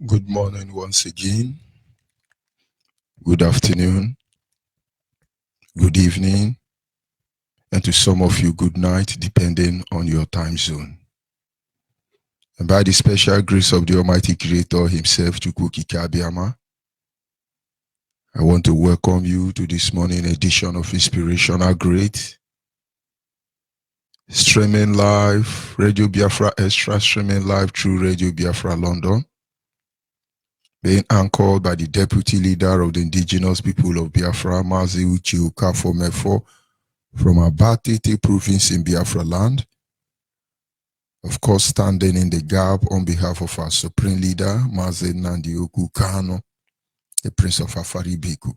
Good morning once again. Good afternoon. Good evening. And to some of you, good night, depending on your time zone. And by the special grace of the Almighty Creator Himself, Chukwuki Kabiama, I want to welcome you to this morning edition of Inspirational Great. Streaming live, Radio Biafra Extra, streaming live through Radio Biafra London. Being anchored by the Deputy Leader of the Indigenous People of Biafra, Mazi Uchi Ukafo from Abatete province in Biafra land. Of course, standing in the gap on behalf of our Supreme Leader, Mazi Nnamdi Kanu, the Prince of Afaribiku.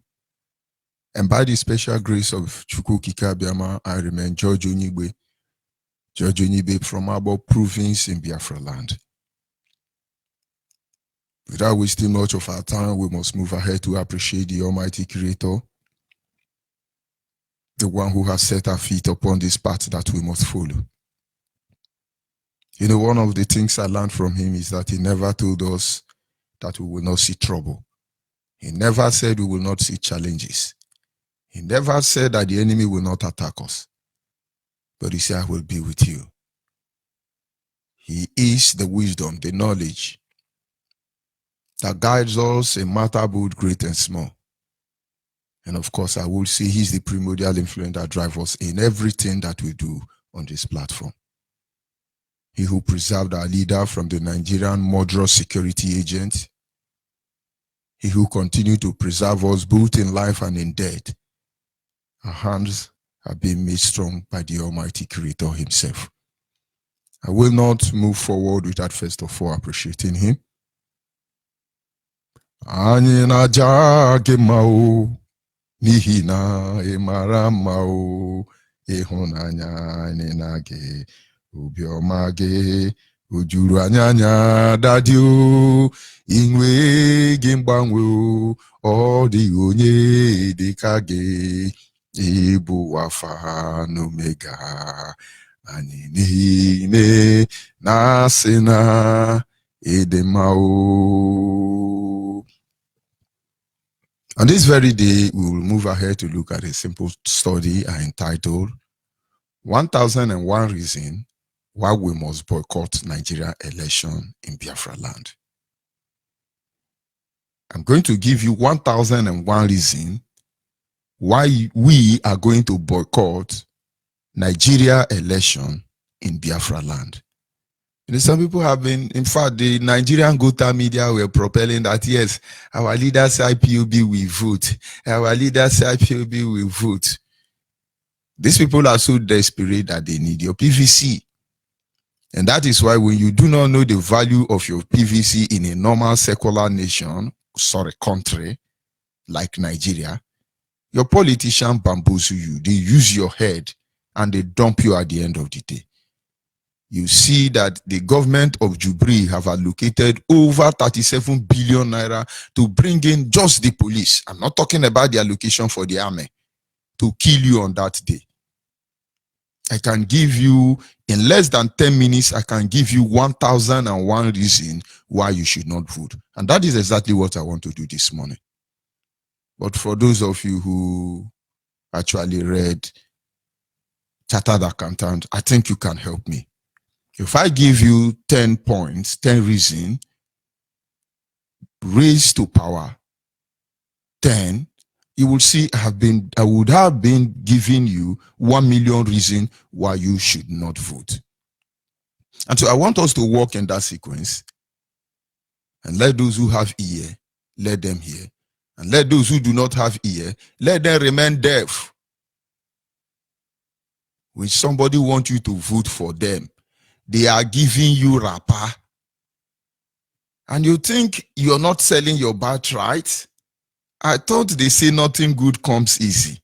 And by the special grace of Chukwuki Kabiama, I remain George Onyibe from Abo province in Biafra land. Without wasting much of our time, we must move ahead to appreciate the Almighty Creator, the one who has set our feet upon this path that we must follow. You know, one of the things I learned from him is that he never told us that we will not see trouble. He never said we will not see challenges. He never said that the enemy will not attack us. But he said, I will be with you. He is the wisdom, the knowledge that guides us in matter both great and small. And of course, I will say he's the primordial influence that drives us in everything that we do on this platform. He who preserved our leader from the Nigerian murderous security agent. He who continued to preserve us both in life and in death. Our hands have been made strong by the Almighty Creator Himself. I will not move forward without first of all appreciating Him. Anyị na-aja gị mma o, n'ihi na ị mara mma o, ịhụnanya anyị na gị, obiọma gị, o juru anyị anya dadị o, inweghị mgbanwe o, ọ dịghị onye dị ka gị, ị bụ Alfa na Omega, anyị niile na-asị na ị dị mma o. On this very day, we will move ahead to look at a simple study I entitled 1001 Reasons Why We Must Boycott Nigeria Election in Biafra Land. I'm going to give you 1001 reasons why we are going to boycott Nigeria election in Biafra land. You know, some people have been, in fact, the Nigerian Gota media were propelling that, yes, our leaders IPOB will vote. Our leaders IPOB will vote. These people are so desperate that they need your PVC. And that is why when you do not know the value of your PVC in a normal secular nation, country, like Nigeria, your politician bamboozle you. They use your head and they dump you at the end of the day. You see that the government of Jubilee have allocated over 37 billion naira to bring in just the police. I'm not talking about the allocation for the army to kill you on that day. I can give you, in less than 10 minutes, I can give you 1001 reasons why you should not vote. And that is exactly what I want to do this morning. But for those of you who actually read Chartered Accountant, I think you can help me. If I give you 10 points, 10 reasons, raised to power 10, you will see I would have been giving you 1 million reasons why you should not vote. And so I want us to walk in that sequence and let those who have ear, let them hear. And let those who do not have ear, let them remain deaf. When somebody wants you to vote for them, they are giving you rapper. And you think you're not selling your birthright? I thought they say nothing good comes easy.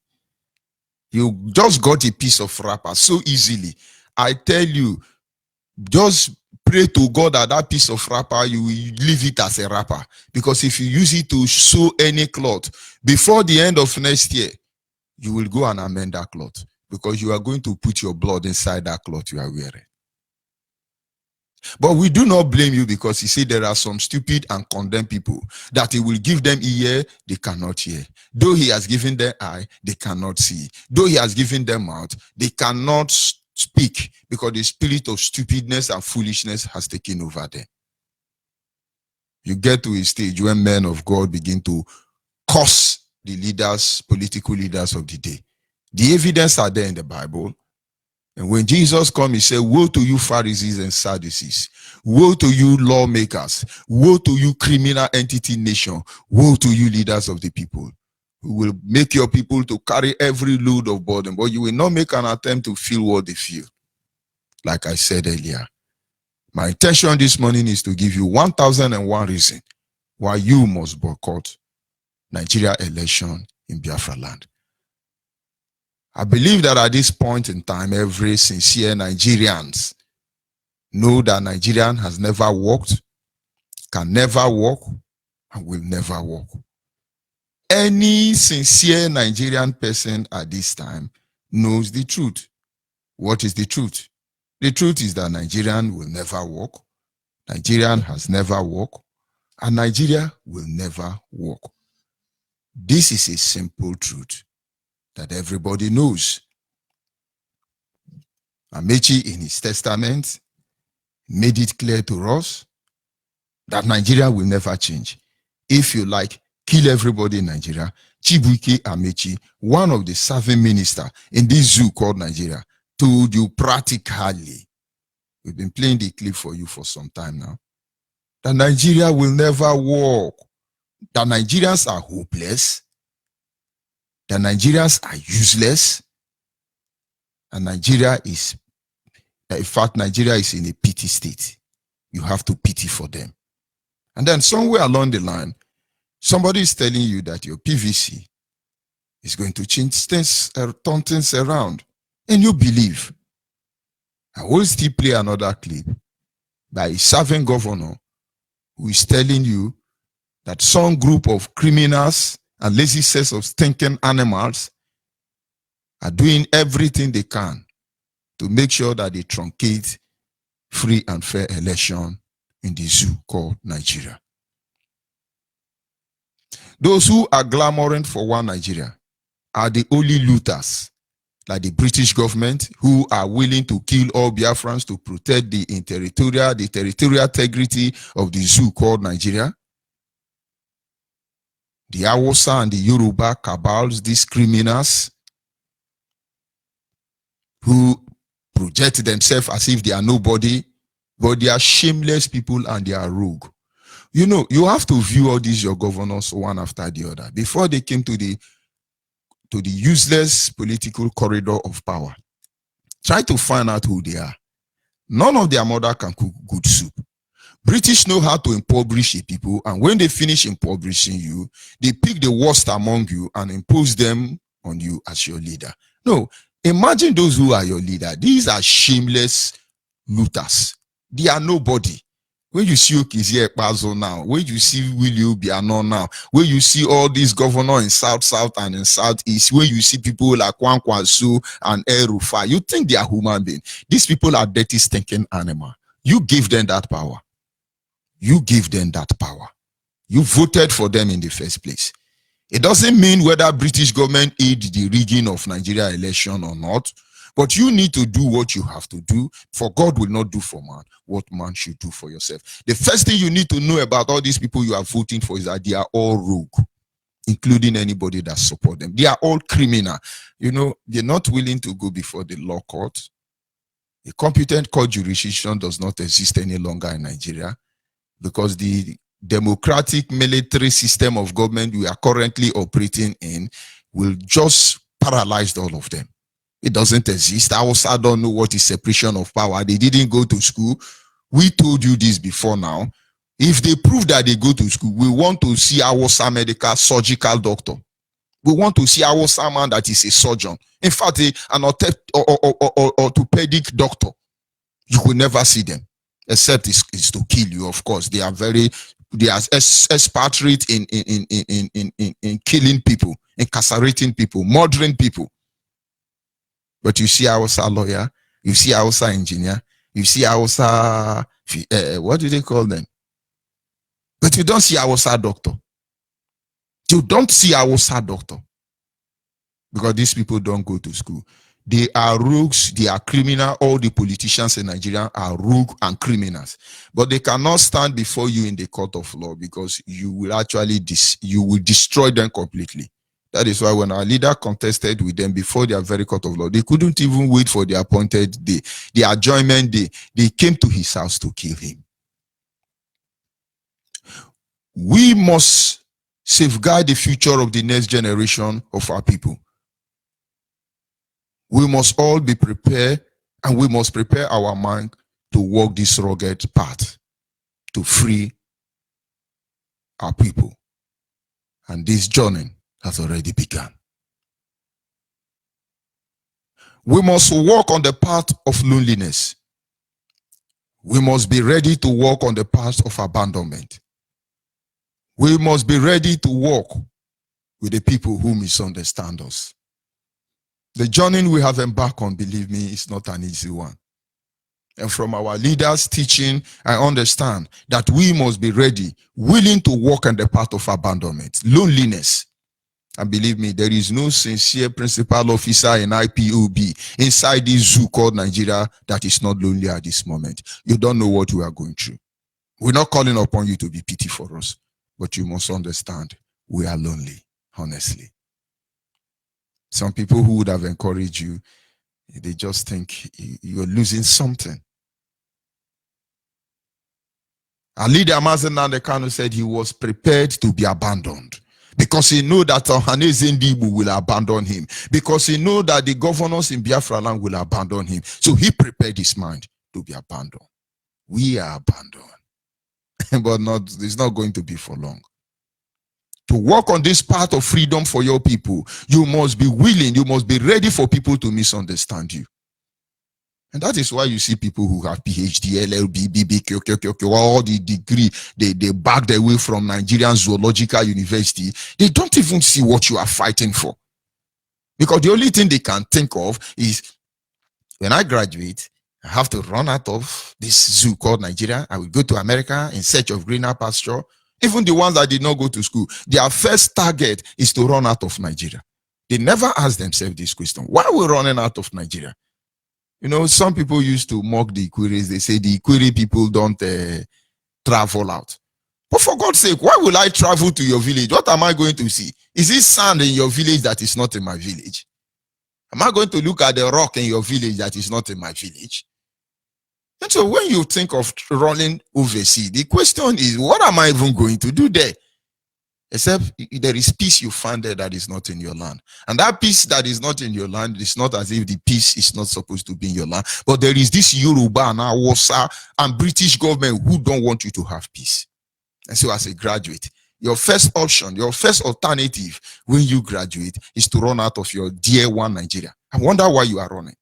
You just got a piece of wrapper so easily. I tell you, just pray to God that that piece of wrapper, you will leave it as a wrapper. Because if you use it to sew any cloth, before the end of next year, you will go and amend that cloth. Because you are going to put your blood inside that cloth you are wearing. But we do not blame you, because he said there are some stupid and condemned people that he will give them ear, they cannot hear. Though he has given them eye, they cannot see. Though he has given them mouth, they cannot speak, because the spirit of stupidness and foolishness has taken over them. You get to a stage when men of God begin to curse the leaders, political leaders of the day. The evidence are there in the Bible. And when Jesus comes, he said, woe to you Pharisees and Sadducees. Woe to you lawmakers. Woe to you criminal entity nation. Woe to you leaders of the people, who will make your people to carry every load of burden, but you will not make an attempt to feel what they feel. Like I said earlier, my intention this morning is to give you 1001 reasons why you must boycott Nigeria election in Biafra land. I believe that at this point in time, every sincere Nigerians know that Nigerian has never walked, can never walk, and will never walk. Any sincere Nigerian person at this time knows the truth. What is the truth? The truth is that Nigerian will never walk, Nigerian has never walked, and Nigeria will never walk. This is a simple truth that everybody knows. Amechi, in his testament, made it clear to us that Nigeria will never change. If you like, kill everybody in Nigeria. Chibuike Amechi, one of the serving ministers in this zoo called Nigeria, told you practically, we've been playing the clip for you for some time now, that Nigeria will never walk, that Nigerians are hopeless, that Nigerians are useless, and Nigeria is, in fact, Nigeria is in a pity state. You have to pity for them. And then somewhere along the line, somebody is telling you that your PVC is going to change things, turn things around, and you believe. I will still play another clip by a serving governor who is telling you that some group of criminals and lazy sets of stinking animals are doing everything they can to make sure that they truncate free and fair election in the zoo called Nigeria. Those who are clamoring for one Nigeria are the only looters, like the British government, who are willing to kill all Biafrans to protect the territorial integrity of the zoo called Nigeria. The Hausa and the Yoruba cabals, these criminals who project themselves as if they are nobody, but they are shameless people and they are rogue. You know, you have to view all these your governors one after the other before they came to the useless political corridor of power. Try to find out who they are. None of their mother can cook good soup. British know how to impoverish a people, and when they finish impoverishing you, they pick the worst among you and impose them on you as your leader. No, imagine those who are your leader. These are shameless looters. They are nobody. When you see Okezie Ekpazo now, when you see Willie Obiano now, when you see all these governors in South and in Southeast, when you see people like Kwankwaso and El Rufai, you think they are human beings. These people are dirty, stinking animals. You give them that power. You give them that power. You voted for them in the first place. It doesn't mean whether British government aid the rigging of Nigeria election or not, but you need to do what you have to do, for God will not do for man what man should do for yourself. The first thing you need to know about all these people you are voting for is that they are all rogue, including anybody that support them. They are all criminal. You know, they're not willing to go before the law court. A competent court jurisdiction does not exist any longer in Nigeria, because the democratic military system of government we are currently operating in will just paralyze all of them. It doesn't exist. I also don't know what is separation of power. They didn't go to school. We told you this before now. If they prove that they go to school, we want to see our medical surgical doctor. We want to see our man that is a surgeon. In fact, an orthopedic doctor. You will never see them, except it's to kill you. Of course, they are expatriate in killing people, incarcerating people, murdering people. But you see our lawyer, you see our engineer, You see Hausa, what do they call them? But you don't see Hausa doctor. You don't see Hausa doctor. Because these people don't go to school. They are rogues, they are criminal. All the politicians in Nigeria are rogue and criminals. But they cannot stand before you in the court of law because you will actually destroy them completely. That is why when our leader contested with them before their very court of law, they couldn't even wait for the appointed day, the adjournment day. They came to his house to kill him. We must safeguard the future of the next generation of our people. We must all be prepared, and we must prepare our mind to walk this rugged path to free our people. And this journey has already begun. We must walk on the path of loneliness. We must be ready to walk on the path of abandonment. We must be ready to walk with the people who misunderstand us. The journey we have embarked on, believe me, is not an easy one. And from our leaders' teaching, I understand that we must be ready, willing to walk on the path of abandonment, loneliness. And believe me, there is no sincere principal officer in IPOB inside this zoo called Nigeria that is not lonely at this moment. You don't know what we are going through. We're not calling upon you to be pity for us, but you must understand we are lonely, honestly. Some people who would have encouraged you, they just think you're losing something. Our leader, Mazen Nandekano, said he was prepared to be abandoned because he knew that Ohaneze Ndigbo will abandon him, because he knew that the governors in Biafra land will abandon him. So he prepared his mind to be abandoned. We are abandoned, but it's not going to be for long. To walk on this path of freedom for your people, you must be willing, you must be ready for people to misunderstand you. And that is why you see people who have PhD, LLB, BB, all the degree, they backed away from Nigerian Zoological University. They don't even see what you are fighting for. Because the only thing they can think of is, when I graduate, I have to run out of this zoo called Nigeria. I will go to America in search of greener pasture. Even the ones that did not go to school, their first target is to run out of Nigeria. They never ask themselves this question: why are we running out of Nigeria? You know, some people used to mock the Iquiris. They say the Iquiri people don't travel out. But for God's sake, why will I travel to your village? What am I going to see? Is it sand in your village that is not in my village? Am I going to look at the rock in your village that is not in my village? And so when you think of running overseas, the question is, what am I even going to do there? Except there is peace you find there that is not in your land. And that peace that is not in your land, it's not as if the peace is not supposed to be in your land. But there is this Yoruba and Hausa and British government who don't want you to have peace. And so as a graduate, your first option, your first alternative when you graduate is to run out of your dear one Nigeria. I wonder why you are running.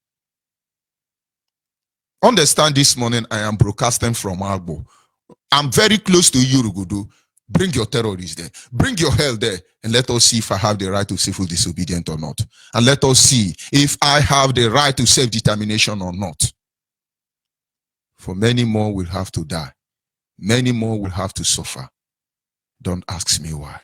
Understand, this morning I am broadcasting from Agbo. I'm very close to Yorugudu. Bring your terrorists there. Bring your hell there. And let us see if I have the right to civil disobedience or not. And let us see if I have the right to self-determination or not. For many more will have to die. Many more will have to suffer. Don't ask me why.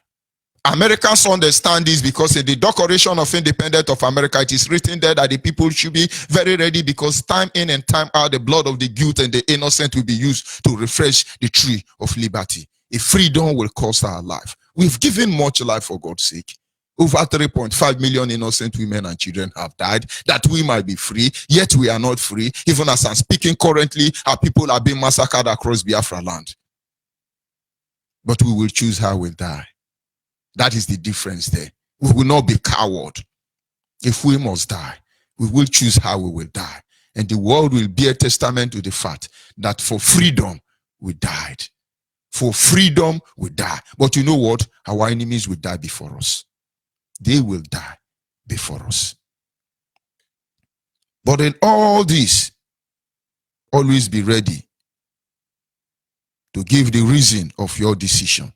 Americans understand this because in the Declaration of Independence of America, it is written there that the people should be very ready, because time in and time out, the blood of the guilty and the innocent will be used to refresh the tree of liberty. If freedom will cost our life. We've given much life for God's sake. Over 3.5 million innocent women and children have died that we might be free, yet we are not free. Even as I'm speaking currently, our people are being massacred across Biafra land. But we will choose how we'll die. That is the difference there. We will not be coward. If we must die, we will choose how we will die. And the world will bear testament to the fact that for freedom, we died. For freedom, we die. But you know what? Our enemies will die before us. They will die before us. But in all this, always be ready to give the reason of your decision.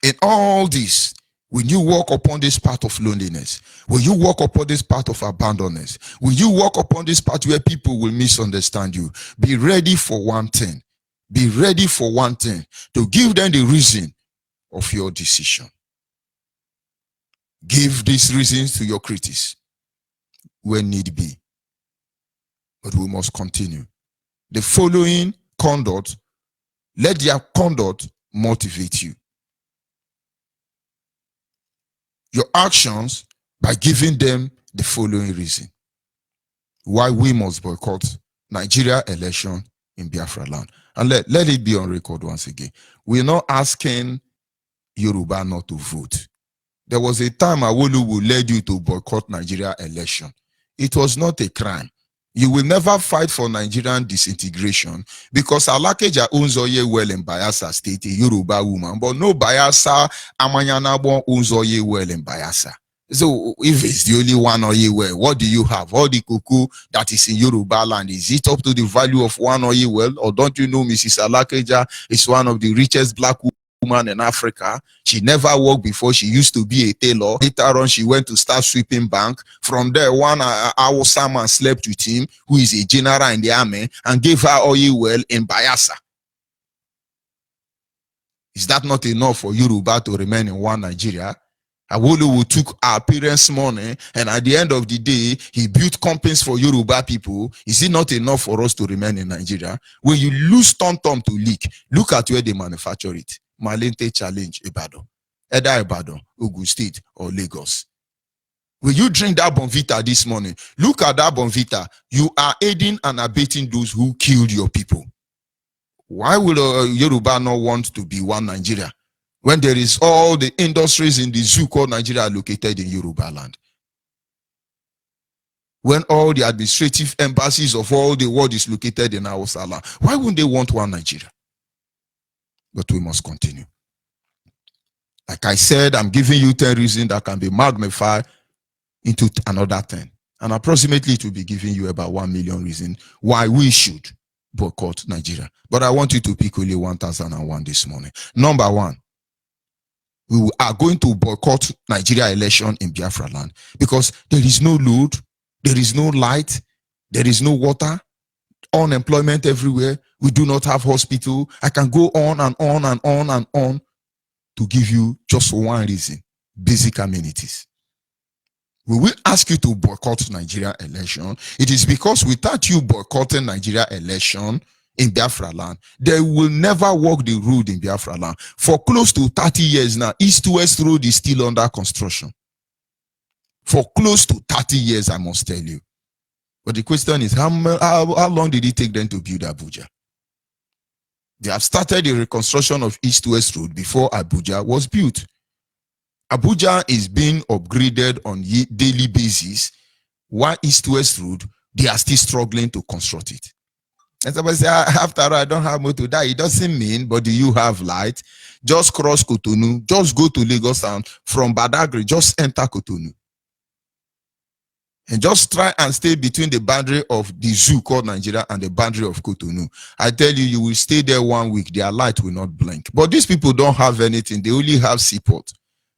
In all this, Will you walk upon this path of loneliness? Will you walk upon this path of abandonness? Will you walk upon this path where people will misunderstand you? Be ready for one thing. Be ready for one thing, to give them the reason of your decision. Give these reasons to your critics when need be. But we must continue. The following conduct, let their conduct motivate you. Your actions by giving them the following reason why we must boycott Nigeria election in Biafra land. And let it be on record once again. We're not asking Yoruba not to vote. There was a time Awolowo led you to boycott Nigeria election. It was not a crime. You will never fight for Nigerian disintegration because Alakeja owns Oye well in Bayelsa State, a Yoruba woman, but no Bayelsa Amanyanabo owns Oye well in Bayelsa. So if it's the only one Oye well, what do you have? All the cocoa that is in Yoruba land, is it up to the value of one Oye well? Or don't you know Mrs. Alakeja is one of the richest black woman in Africa? She never worked before. She used to be a tailor. Later on, she went to start sweeping bank. From there, one Hausa man slept with him, who is a general in the army, and gave her oil well in Bayelsa. Is that not enough for Yoruba to remain in one Nigeria? Awolowo took our parents' money, and at the end of the day, he built companies for Yoruba people. Is it not enough for us to remain in Nigeria? When you lose tom-tom to leak, look at where they manufacture it. Malente Challenge, Ibadan. Either Ibadan, Ogun State, or Lagos. Will you drink that Bonvita this morning? Look at that Bonvita. You are aiding and abetting those who killed your people. Why would Yoruba not want to be one Nigeria when there is all the industries in the zoo called Nigeria located in Yoruba land? When all the administrative embassies of all the world is located in Hausa land, why wouldn't they want one Nigeria? But we must continue. Like I said, I'm giving you 10 reasons that can be magnified into another 10. And approximately it will be giving you about 1 million reasons why we should boycott Nigeria. But I want you to pick only 1001 this morning. Number one, we are going to boycott Nigeria election in Biafra land because there is no load, there is no light, there is no water, unemployment everywhere. We do not have hospital. I can go on and on and on and on to give you just one reason: basic amenities. We will ask you to boycott Nigeria election. It is because without you boycotting Nigeria election in Biafra land, they will never walk the road in Biafra land. For close to 30 years now, East-West Road is still under construction. For close to 30 years, I must tell you. But the question is, how long did it take them to build Abuja? They have started the reconstruction of East-West Road before Abuja was built. Abuja is being upgraded on a daily basis, while East-West Road, they are still struggling to construct it. And somebody say, after all, I don't have motor. That it doesn't mean, but do you have light? Just cross Cotonou, just go to Lagos and from Badagry, just enter Cotonou. And just try and stay between the boundary of the zoo called Nigeria and the boundary of Cotonou. I tell you, you will stay there 1 week, their light will not blink. But these people don't have anything. They only have seaport.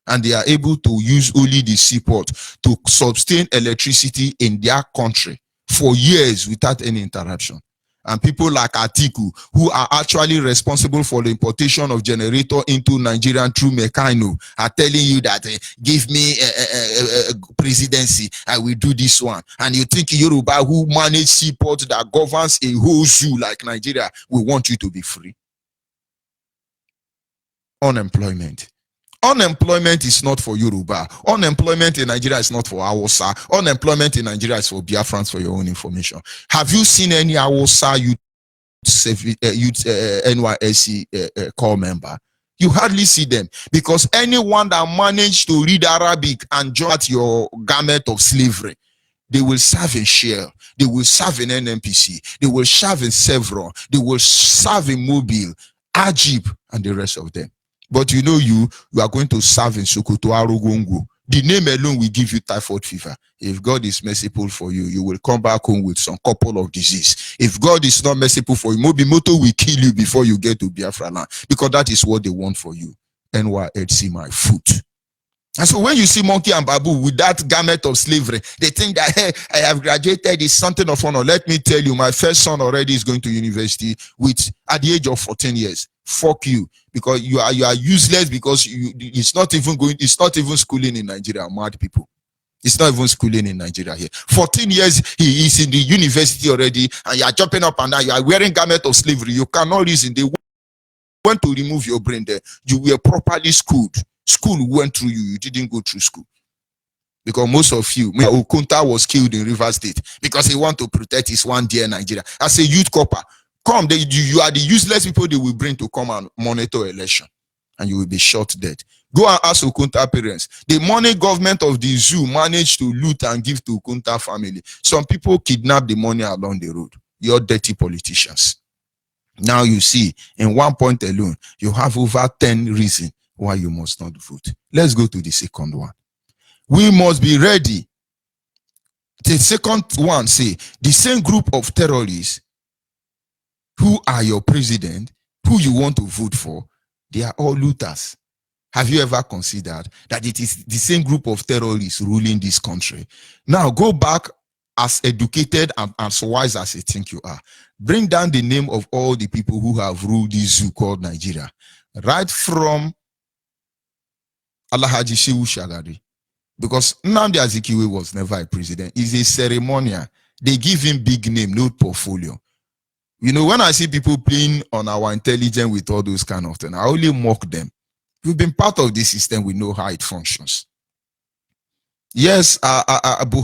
And they are able to use only the seaport to sustain electricity in their country for years without any interruption. And people like Atiku, who are actually responsible for the importation of generator into Nigeria through Mekano, are telling you that give me a presidency, I will do this one. And you think Yoruba, who manage seaport that governs a whole zoo like Nigeria, will want you to be free? Unemployment. Unemployment is not for Yoruba. Unemployment in Nigeria is not for Hausa. Unemployment in Nigeria is for Biafrans, for your own information. Have you seen any Hausa youth NYSC call member? You hardly see them, because anyone that managed to read Arabic and join your garment of slavery, they will serve in Shell, they will serve in NNPC, they will serve in Chevron, they will serve in Mobile, Ajib, and the rest of them. But you know, you are going to serve in Sokoto, Arogongo. The name alone will give you typhoid fever. If God is merciful for you, you will come back home with some couple of disease. If God is not merciful for you, Mobimoto will kill you before you get to Biafra land, because that is what they want for you. NYHC my foot. And so when you see monkey and babu with that garment of slavery, they think that, hey, I have graduated, it's something of honor. Let me tell you, my first son already is going to university at the age of 14 years. Fuck you, because you are useless, because it's not even schooling in Nigeria, mad people. It's not even schooling in Nigeria here. 14 years, he is in the university already, and you are jumping up and down. You are wearing garment of slavery. You cannot reason. They want to remove your brain there. You were properly schooled. School went through you. You didn't go through school. Because most of you, Okunta was killed in River State because he want to protect his one dear Nigeria. As a youth copper, you are the useless people they will bring to come and monitor election, and you will be shot dead. Go and ask Okunta parents. The money government of the zoo managed to loot and give to Okunta family. Some people kidnap the money along the road. You're dirty politicians. Now you see, in 1 point alone, you have over 10 reasons why you must not vote. Let's go to the second one. We must be ready. The second one say, the same group of terrorists who are your president, who you want to vote for, they are all looters. Have you ever considered that it is the same group of terrorists ruling this country? Now go back, as educated and as wise as you think you are. Bring down the name of all the people who have ruled this zoo called Nigeria. Right from Alhaji Shehu Shagari. Because Nnamdi Azikiwe was never a president. He's a ceremonial. They give him big name, no portfolio. You know, when I see people playing on our intelligence with all those kind of things, I only mock them. We've been part of this system, we know how it functions. Yes, Shegu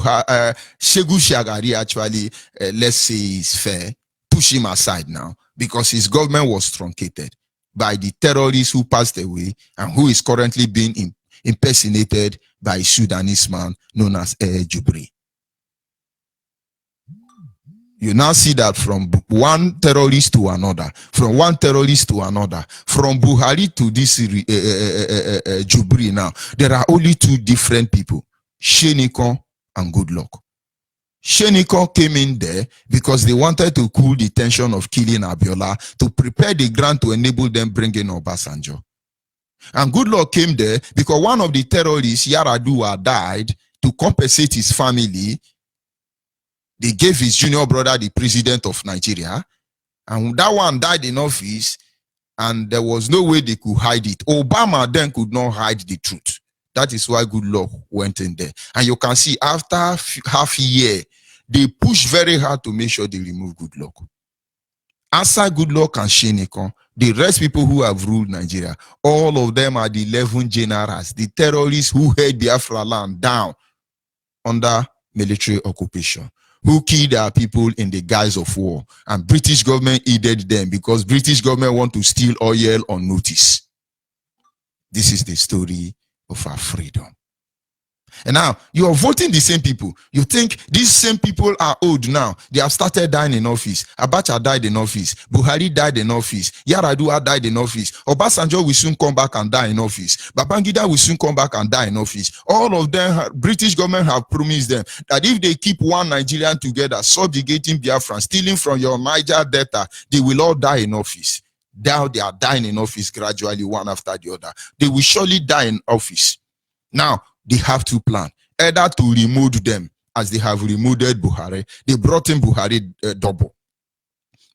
Shagari actually, let's say, is fair. Push him aside now, because his government was truncated by the terrorists who passed away and who is currently being impersonated by a Sudanese man known as Jubri. You now see that from one terrorist to another, from one terrorist to another, from Buhari to this Jubri now, there are only two different people, Shenikon and Goodluck. Shenikon came in there because they wanted to cool the tension of killing Abiola to prepare the ground to enable them bring in Obasanjo. And Goodluck came there because one of the terrorists, Yaradua, died. To compensate his family, they gave his junior brother the president of Nigeria, and that one died in office, and there was no way they could hide it. Obama then could not hide the truth. That is why Goodluck went in there. And you can see after half a year, they pushed very hard to make sure they remove Goodluck. Aside Goodluck and Shenikon, the rest people who have ruled Nigeria, all of them are the 11 generals, the terrorists who held Biafra land down under military occupation, who killed our people in the guise of war, and British government aided them because British government want to steal oil on notice. This is the story of our freedom. And now you are voting the same people. You think these same people are old now. They have started dying in office. Abacha died in office. Buhari died in office. Yaradua died in office. Obasanjo will soon come back and die in office. Babangida will soon come back and die in office. All of them, British government have promised them that if they keep one Nigerian together, subjugating Biafrans, stealing from your Niger Delta, they will all die in office. Now they are dying in office gradually, one after the other. They will surely die in office. Now, they have to plan either to remove them as they have removed Buhari. They brought in Buhari double.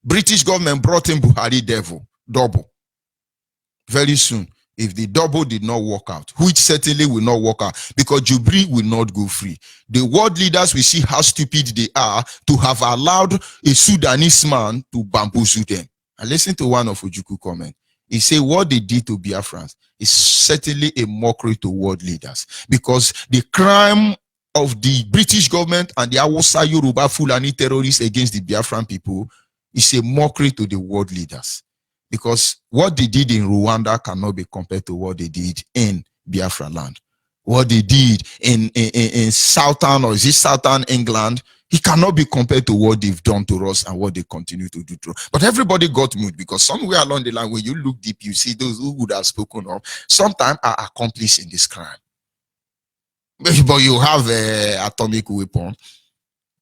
British government brought in Buhari double. Very soon, if the double did not work out, which certainly will not work out because Jubri will not go free. The world leaders will see how stupid they are to have allowed a Sudanese man to bamboozle them. And listen to one of Ojukwu comment. He said what they did to Biafrans is certainly a mockery to world leaders, because the crime of the British government and the Hausa Yoruba Fulani terrorists against the Biafran people is a mockery to the world leaders, because what they did in Rwanda cannot be compared to what they did in Biafra land. What they did in southern, or is it southern England, it cannot be compared to what they've done to us and what they continue to do to us. But everybody got moved because somewhere along the line, when you look deep, you see those who would have spoken up sometimes are accomplices in this crime. But you have an atomic weapon,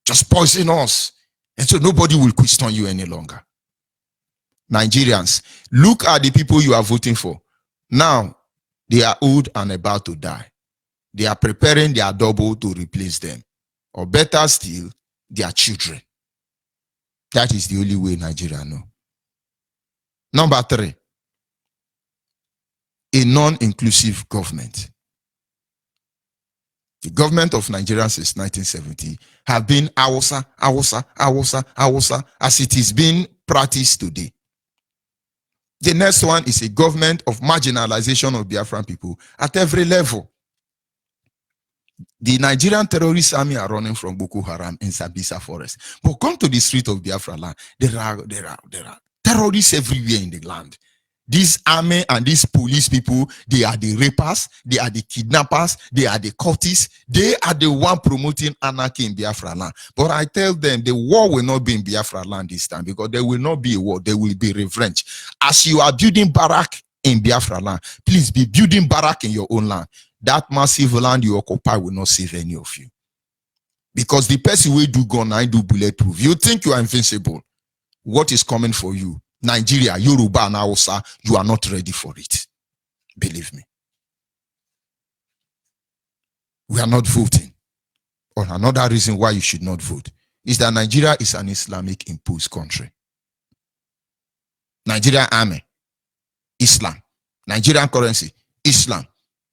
just poison us, and so nobody will question you any longer. Nigerians, look at the people you are voting for. Now, they are old and about to die. They are preparing their double to replace them. Or better still, their children. That is the only way Nigeria know. Number 3, a non-inclusive government. The government of Nigeria since 1970 have been Hausa, as it is being practiced today. The next one is a government of marginalization of Biafran people at every level. The Nigerian terrorist army are running from Boko Haram in Sambisa forest. But come to the street of Biafra land, there are terrorists everywhere in the land. This army and these police people, they are the rapers, they are the kidnappers, they are the cultists, they are the one promoting anarchy in Biafra land. But I tell them, the war will not be in Biafra land this time, because there will not be a war, there will be revenge. As you are building barrack in Biafra land, please be building barrack in your own land. That massive land you occupy will not save any of you. Because the person will do gun, I do bulletproof. You think you are invincible. What is coming for you? Nigeria, Yoruba, and Hausa, you are not ready for it. Believe me. We are not voting. Or another reason why you should not vote is that Nigeria is an Islamic imposed country. Nigerian army, Islam. Nigerian currency, Islam.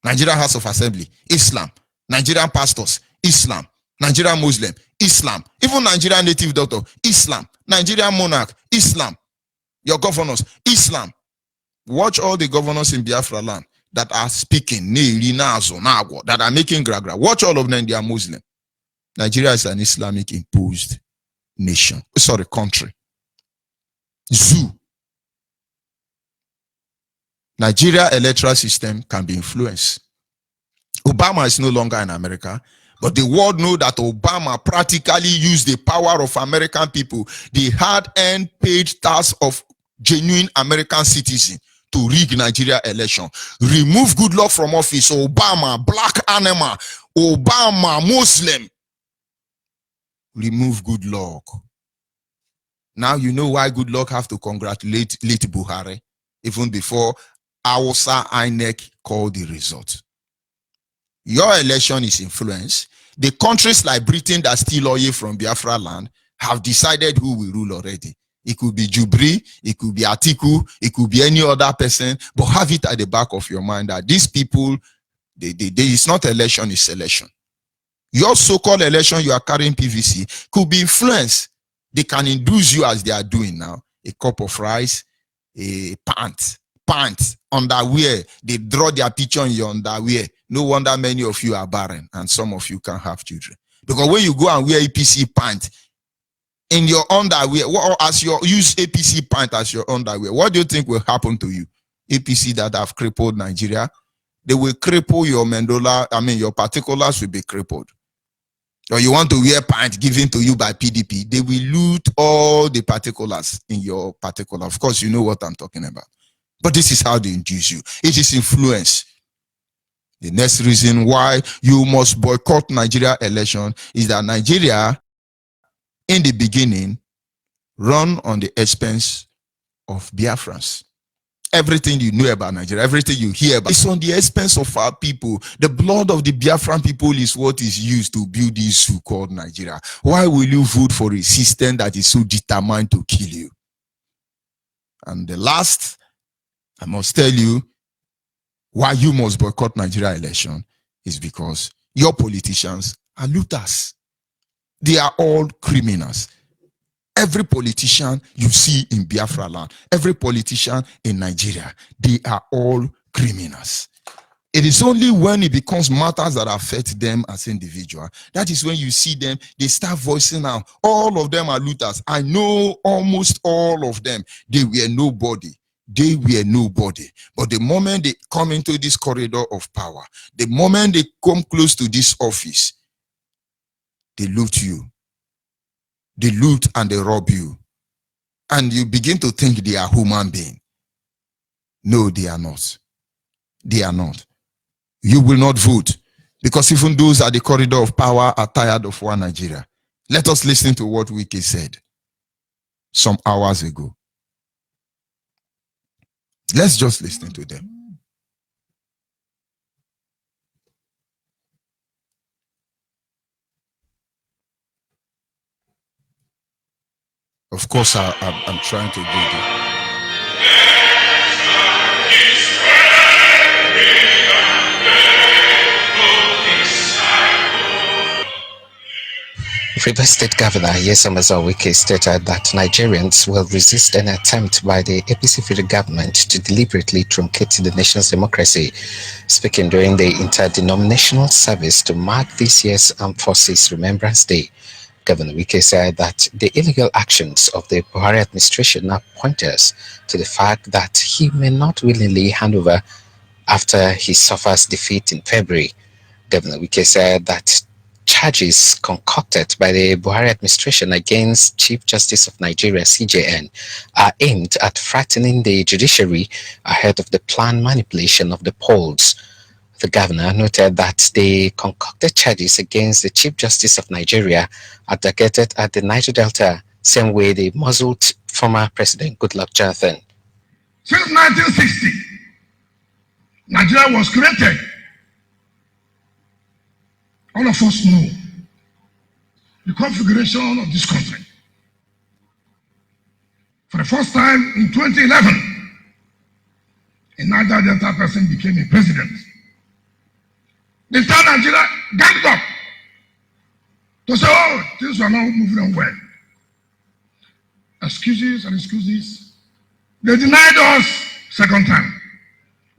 Nigerian House of Assembly, Islam. Nigerian pastors, Islam. Nigerian Muslim, Islam. Even Nigerian native doctor, Islam. Nigerian monarch, Islam. Your governors, Islam. Watch all the governors in Biafra land that are speaking, that are making gragra. Watch all of them, they are Muslim. Nigeria is an Islamic imposed nation. Sorry, country. Zoo. Nigeria electoral system can be influenced. Obama is no longer in America, but the world know that Obama practically used the power of American people, the hard-earned paid tax of genuine American citizens, to rig Nigeria election. Remove Goodluck from office. Obama, black animal. Obama, Muslim. Remove Goodluck. Now you know why Goodluck have to congratulate late Buhari, even before Hausa INEC called the result. Your election is influenced. The countries like Britain that steal oil from Biafra land have decided who will rule already. It could be Jubri, it could be Atiku, it could be any other person, but have it at the back of your mind that these people, it's not election, it's selection. Your so-called election you are carrying PVC could be influenced. They can induce you as they are doing now. A cup of rice, a pants, underwear. They draw their picture in your underwear. No wonder many of you are barren and some of you can't have children. Because when you go and wear APC pants in your underwear, or as you use APC pants as your underwear, what do you think will happen to you? APC that have crippled Nigeria, they will cripple your medulla, your particulars will be crippled. Or you want to wear pants given to you by PDP, they will loot all the particulars in your particular. Of course, you know what I'm talking about. But this is how they induce you. It is influence. The next reason why you must boycott Nigeria election is that Nigeria, in the beginning, run on the expense of Biafrans. Everything you know about Nigeria, everything you hear about, it's on the expense of our people. The blood of the Biafran people is what is used to build this zoo called Nigeria. Why will you vote for a system that is so determined to kill you? And the last, I must tell you, why you must boycott Nigeria election is because your politicians are looters. They are all criminals. Every politician you see in Biafra land, every politician in Nigeria, they are all criminals. It is only when it becomes matters that affect them as individuals, that is when you see them, they start voicing out. All of them are looters. I know almost all of them. They were nobody. They were nobody. But the moment they come into this corridor of power, the moment they come close to this office, they loot you. They loot and they rob you. And you begin to think they are human beings. No, they are not. They are not. You will not vote because even those at the corridor of power are tired of one Nigeria. Let us listen to what Wike said some hours ago. Let's just listen to them. Of course, I'm trying to do that. Rivers State Governor Nyesom Wike stated that Nigerians will resist an attempt by the APC federal government to deliberately truncate the nation's democracy. Speaking during the interdenominational service to mark this year's Armed Forces Remembrance Day, Governor Wike said that the illegal actions of the Buhari administration are pointers to the fact that he may not willingly hand over after he suffers defeat in February. Governor Wike said that charges concocted by the Buhari administration against Chief Justice of Nigeria, CJN, are aimed at frightening the judiciary ahead of the planned manipulation of the polls. The governor noted that the concocted charges against the Chief Justice of Nigeria are targeted at the Niger Delta, same way they muzzled former President Goodluck Jonathan. Since 1960, Nigeria was created. All of us know the configuration of this country. For the first time in 2011, a Niger Delta person became a president. The entire Nigeria ganged up to say, oh, things are not moving on well. Excuses and excuses. They denied us second time.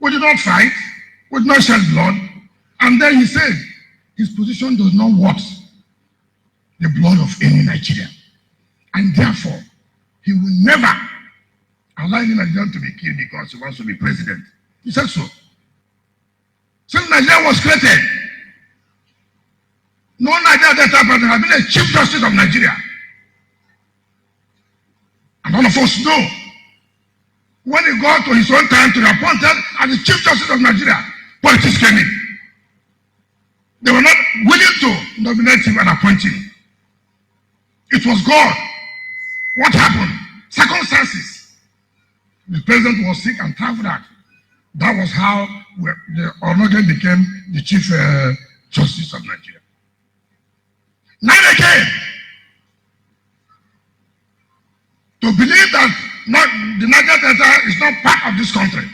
We did not fight, we did not shed blood. And then he said, his position does not want the blood of any Nigerian. And therefore, he will never allow any Nigerian to be killed because he wants to be president. He said so. Since Nigeria was created, no Nigerian Delta person has been a Chief Justice of Nigeria. And all of us know, when he got to his own time to be appointed as the Chief Justice of Nigeria, politics came in. They were not willing to nominate him and appoint him. It was God. What happened? Circumstances. The president was sick and traveled out. That was how the Onoge became the Chief Justice of Nigeria. Now again, to believe that the Niger Delta is not part of this country,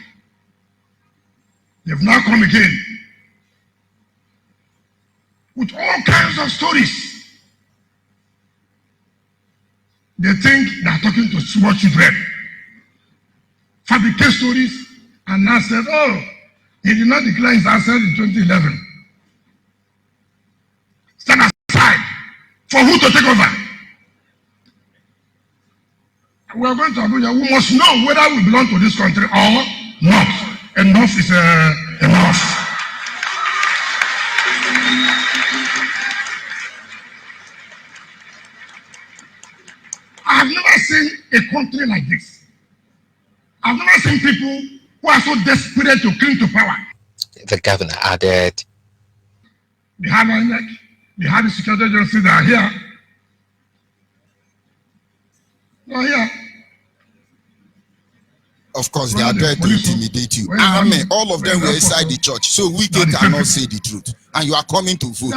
they've now come again with all kinds of stories. They think they are talking to small children. Fabricate stories and now said, oh, he did not declare his answer in 2011. Stand aside. For who to take over? We are going to Abuja. We must know whether we belong to this country or not. Enough is enough. I have never seen a country like this. I've never seen people who are so desperate to cling to power. The governor added, They have INEC, they have the security agencies that are here. They are here. Of course, they are there to intimidate you. Amen. All of them were inside the church, so we cannot say the truth. And you are coming to vote.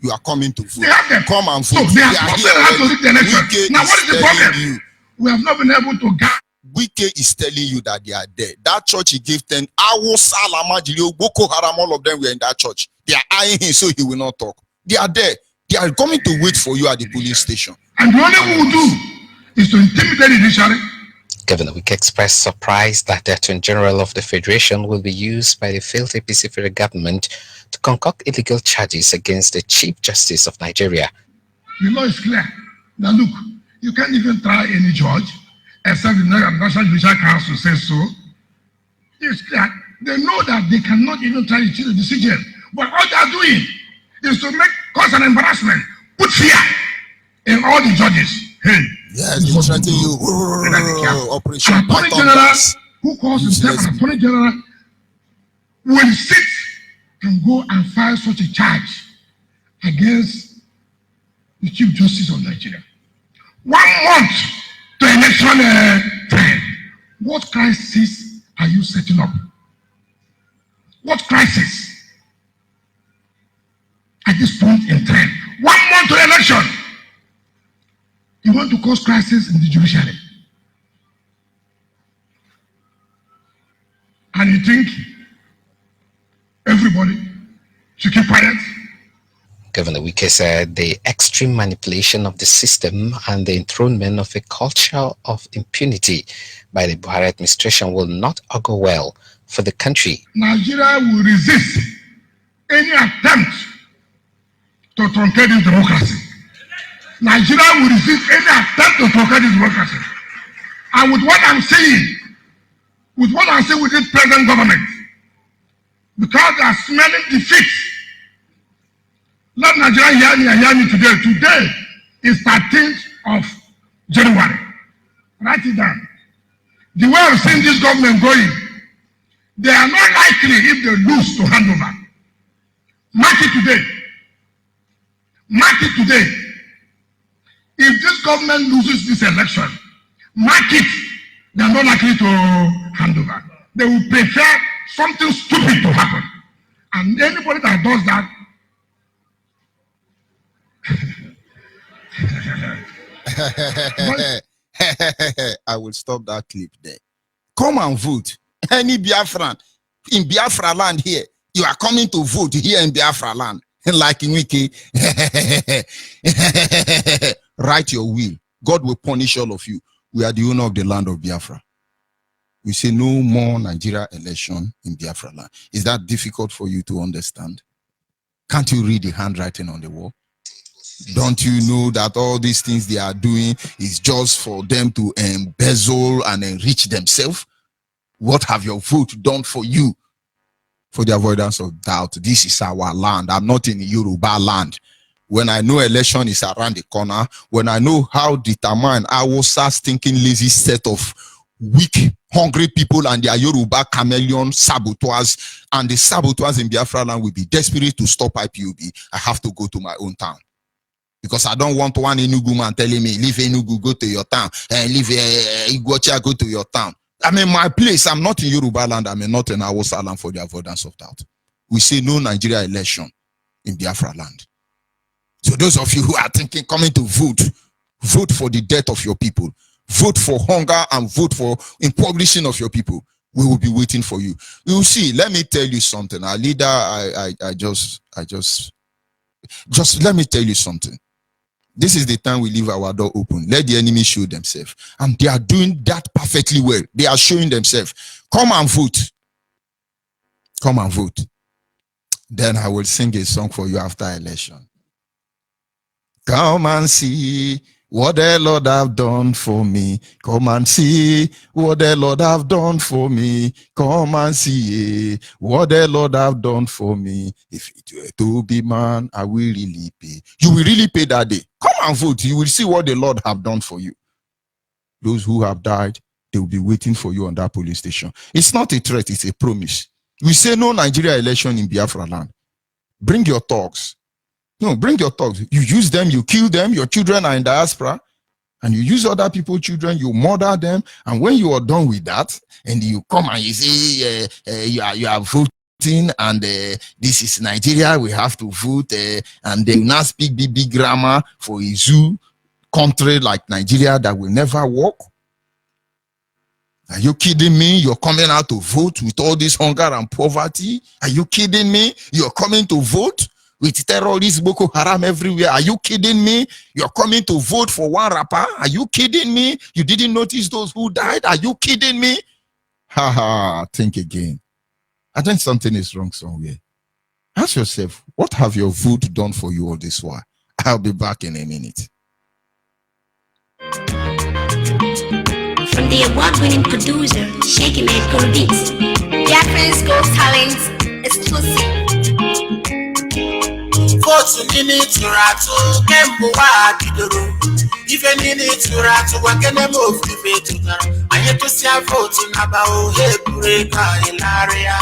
You are coming to vote. Come and vote. So they are here to lead the election. Now, what is the problem? We have not been able to get. Wike is telling you that they are there. That church he gave 10. Boko Haram, all of them were in that church. They are eyeing him so he will not talk. They are there. They are coming to wait for you at the police station. And the only thing we will do is to intimidate the judiciary. Governor Wike expressed surprise that the Attorney General of the Federation will be used by the failed APC federal government to concoct illegal charges against the Chief Justice of Nigeria. The law is clear. Now look, you can't even try any judge except the National Judicial Council says so. It's clear. They know that they cannot even try to change the decision. But all they are doing is to make cause an embarrassment, put fear in all the judges. Hey, yes, they threaten you. Operation an Attorney General who calls himself an Attorney General will sit and go and file such a charge against the Chief Justice of Nigeria. 1 month to election time. What crisis are you setting up? What crisis? At this point in time, 1 month to election. You want to cause crisis in the judiciary. And you think everybody should keep quiet? Governor Wike said the extreme manipulation of the system and the enthronement of a culture of impunity by the Buhari administration will not augur well for the country. Nigeria will resist any attempt to truncate this democracy. Nigeria will resist any attempt to truncate this democracy. And with what I'm saying with this present government, because they are smelling defeat. Let Nigeria hear me today. Today is 13th of January. Write it down. The way I've seen this government going, they are not likely, if they lose, to hand over. Mark it today. Mark it today. If this government loses this election, mark it, they are not likely to hand over. They will prefer something stupid to happen. And anybody that does that, I will stop that clip there. Come and vote. Any Biafran in Biafra land here, you are coming to vote here in Biafra land. Like in Wiki, write your will. God will punish all of you. We are the owner of the land of Biafra. We say no more Nigeria election in Biafra land. Is that difficult for you to understand? Can't you read the handwriting on the wall? Don't you know that all these things they are doing is just for them to embezzle and enrich themselves? What have your vote done for you? For the avoidance of doubt, this is our land. I'm not in Yoruba land. When I know election is around the corner, when I know how determined I was stinking lazy set of weak, hungry people and their Yoruba chameleon saboteurs, and the saboteurs in Biafra land will be desperate to stop IPOB, I have to go to my own town. Because I don't want one Enugu man telling me, leave Enugu, go to your town, and leave Iguacha, go to your town. I'm in my place. I'm not in Yoruba land. I'm not in Hausa land for the avoidance of doubt. We say no Nigeria election in Biafra land. So those of you who are thinking, coming to vote, vote for the death of your people. Vote for hunger and vote for impoverishing of your people. We will be waiting for you. You see, let me tell you something. Our leader, just let me tell you something. This is the time we leave our door open. Let the enemy show themselves. And they are doing that perfectly well. They are showing themselves. Come and vote. Come and vote. Then I will sing a song for you after election. Come and see what the Lord have done for me. Come and see what the Lord have done for me. Come and see what the Lord have done for me. If it were to be man, I will really pay. You will really pay that day. Come and vote. You will see what the Lord have done for you. Those who have died, they will be waiting for you on that police station. It's not a threat, it's a promise. We say no Nigeria election in Biafra land. Bring your thugs. No, bring your thugs. You use them, you kill them, your children are in diaspora, and you use other people's children, you murder them, and when you are done with that, and you come and you say, you are voting, and this is Nigeria, we have to vote, and they now speak big grammar for a zoo country like Nigeria that will never work. Are you kidding me? You're coming out to vote with all this hunger and poverty? Are you kidding me? You're coming to vote with terrorists, Boko Haram everywhere? Are you kidding me? You're coming to vote for one rapper? Are you kidding me? You didn't notice those who died? Are you kidding me? Ha ha, think again. I think something is wrong somewhere. Ask yourself, what have your vote done for you all this while? I'll be back in a minute. From the award-winning producer, Shaking It Cool Beats, Biafrans Gold Talent exclusive. Votu nini turatu kembu wa bidoro. Ife nini turatu wakene mofife tutara. Ayeto siya votu naba o hebureka ilaria.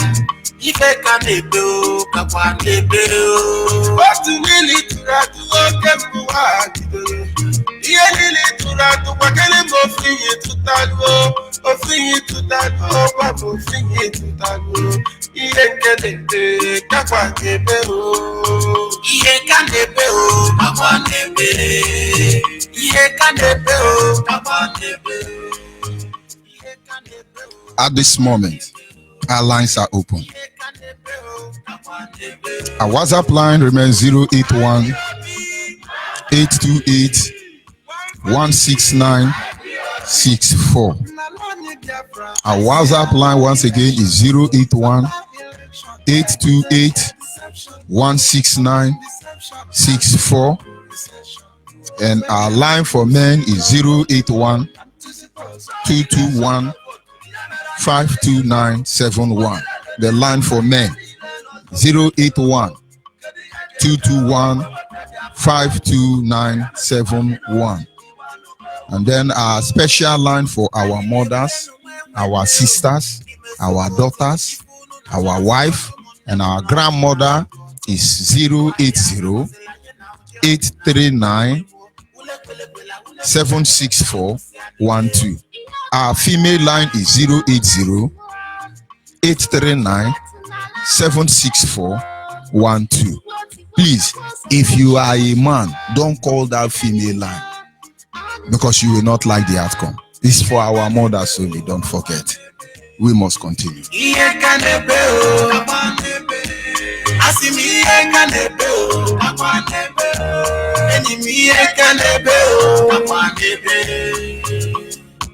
Ife kanebe o kakwa nebe o. Votu nini turatu kembu wa bidoro. Iye nini turatu wakene mofife tutaro. Ofiye tutaro, babo fiye tutaro. Iye kanebe kakwa nebe o. Iye kanebe o, kakwa nebe. At this moment, our lines are open. Our WhatsApp line remains 081 828 16964. Our WhatsApp line once again is 081 828 16964. And our line for men is 081 221 52971. The line for men 081 221 52971. And then our special line for our mothers, our sisters, our daughters, our wife, and our grandmother is 080 839 76412. Our female line is 080 839 76412. Please, if you are a man, don't call that female line because you will not like the outcome. It's for our mothers only, don't forget. We must continue.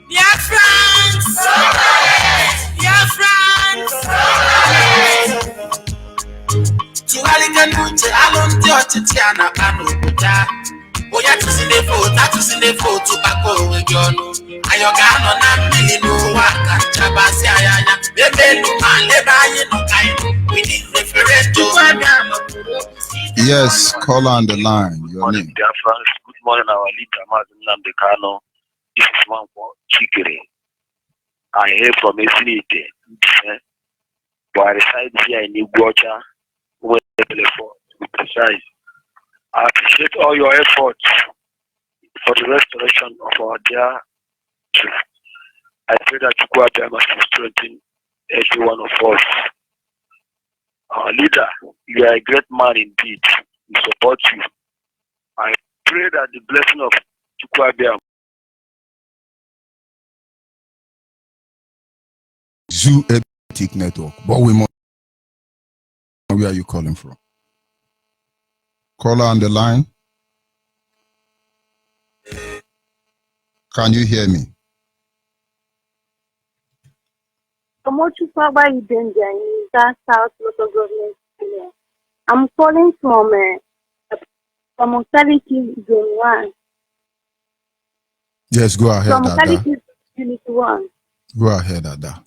Biafrans! Biafrans! Tuwalikan munche alonti ochitiana anubuja. Oya tusinde fo tubako wejonu. Ayoga no na milinu waka chabasi ayanya. Bebelu maleba yino kaino. We need referendum. Yes, caller on the line. Your name. Biafrans. Good morning, our leader, Martin Nambekano. This is Mambo Chikere. I hear from Esinite, but I reside here in Iguacha, where to be precise. I appreciate all your efforts for the restoration of our dear truth. I pray that Chukwuabiam must strengthen every one of us. Our leader, you are a great man indeed. We support you. I pray that the blessing of Chukwuabiam Zoo Ethic Network, but we must. Where are you calling from? Caller on the line. Can you hear me? South local government area. I'm calling from Locality Zone 1. Yes, go ahead, From Ada. Locality Unit 1. Go ahead, Ada.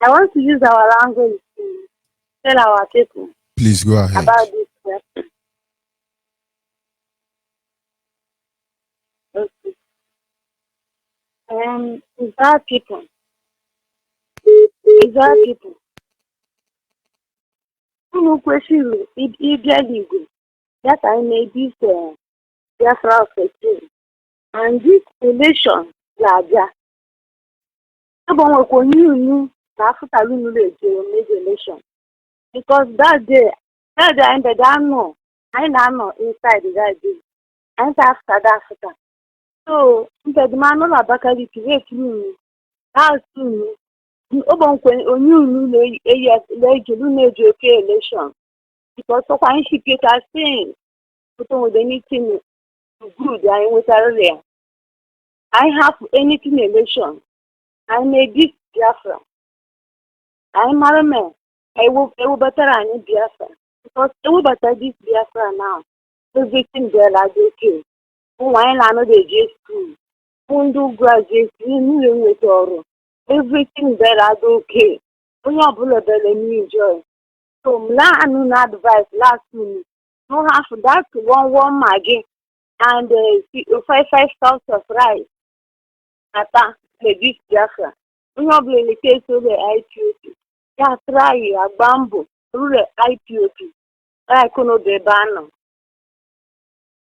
I want to use our language to tell our people Please go ahead. about this question. Okay. Is our people. No question. It that I made this Biafra 15. And this election, Laja. After major election. Because that day I know inside that day. And after that. So, the man of Bakari to wait me. How soon? Election. Because so when she get us saying, with anything good, I was earlier. I have anything election. I made this Biafra. I'm a man. I will better than Biafra. Because I will better this Biafra now. Everything there like okay. Why I know they just school. Who do graduate, everything there are okay. When you bullet and enjoy. So I no advice last minute. No half that one maggie and 5,000 of rice. Ata this Biafra. When you blame the case of the IPOP. Yeah, try a bamboo through the IPOP. I couldn't be banned.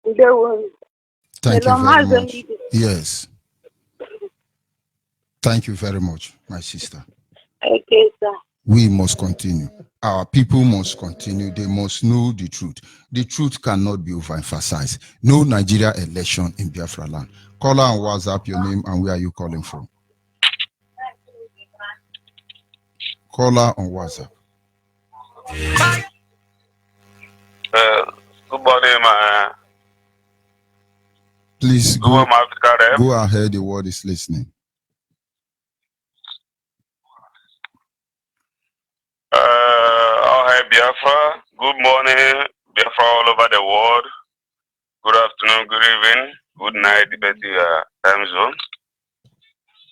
Thank you very much. Yes. Thank you very much, my sister. Okay, sir. We must continue. Our people must continue. They must know the truth. The truth cannot be overemphasized. No Nigeria election in Biafra land. Caller on WhatsApp, your name and where are you calling from? Caller on WhatsApp. Good morning, man. Please go ahead. The word is listening. Hi, Biafra. Good morning, Biafra all over the world. Good afternoon, good evening, good night, depending on your time zone.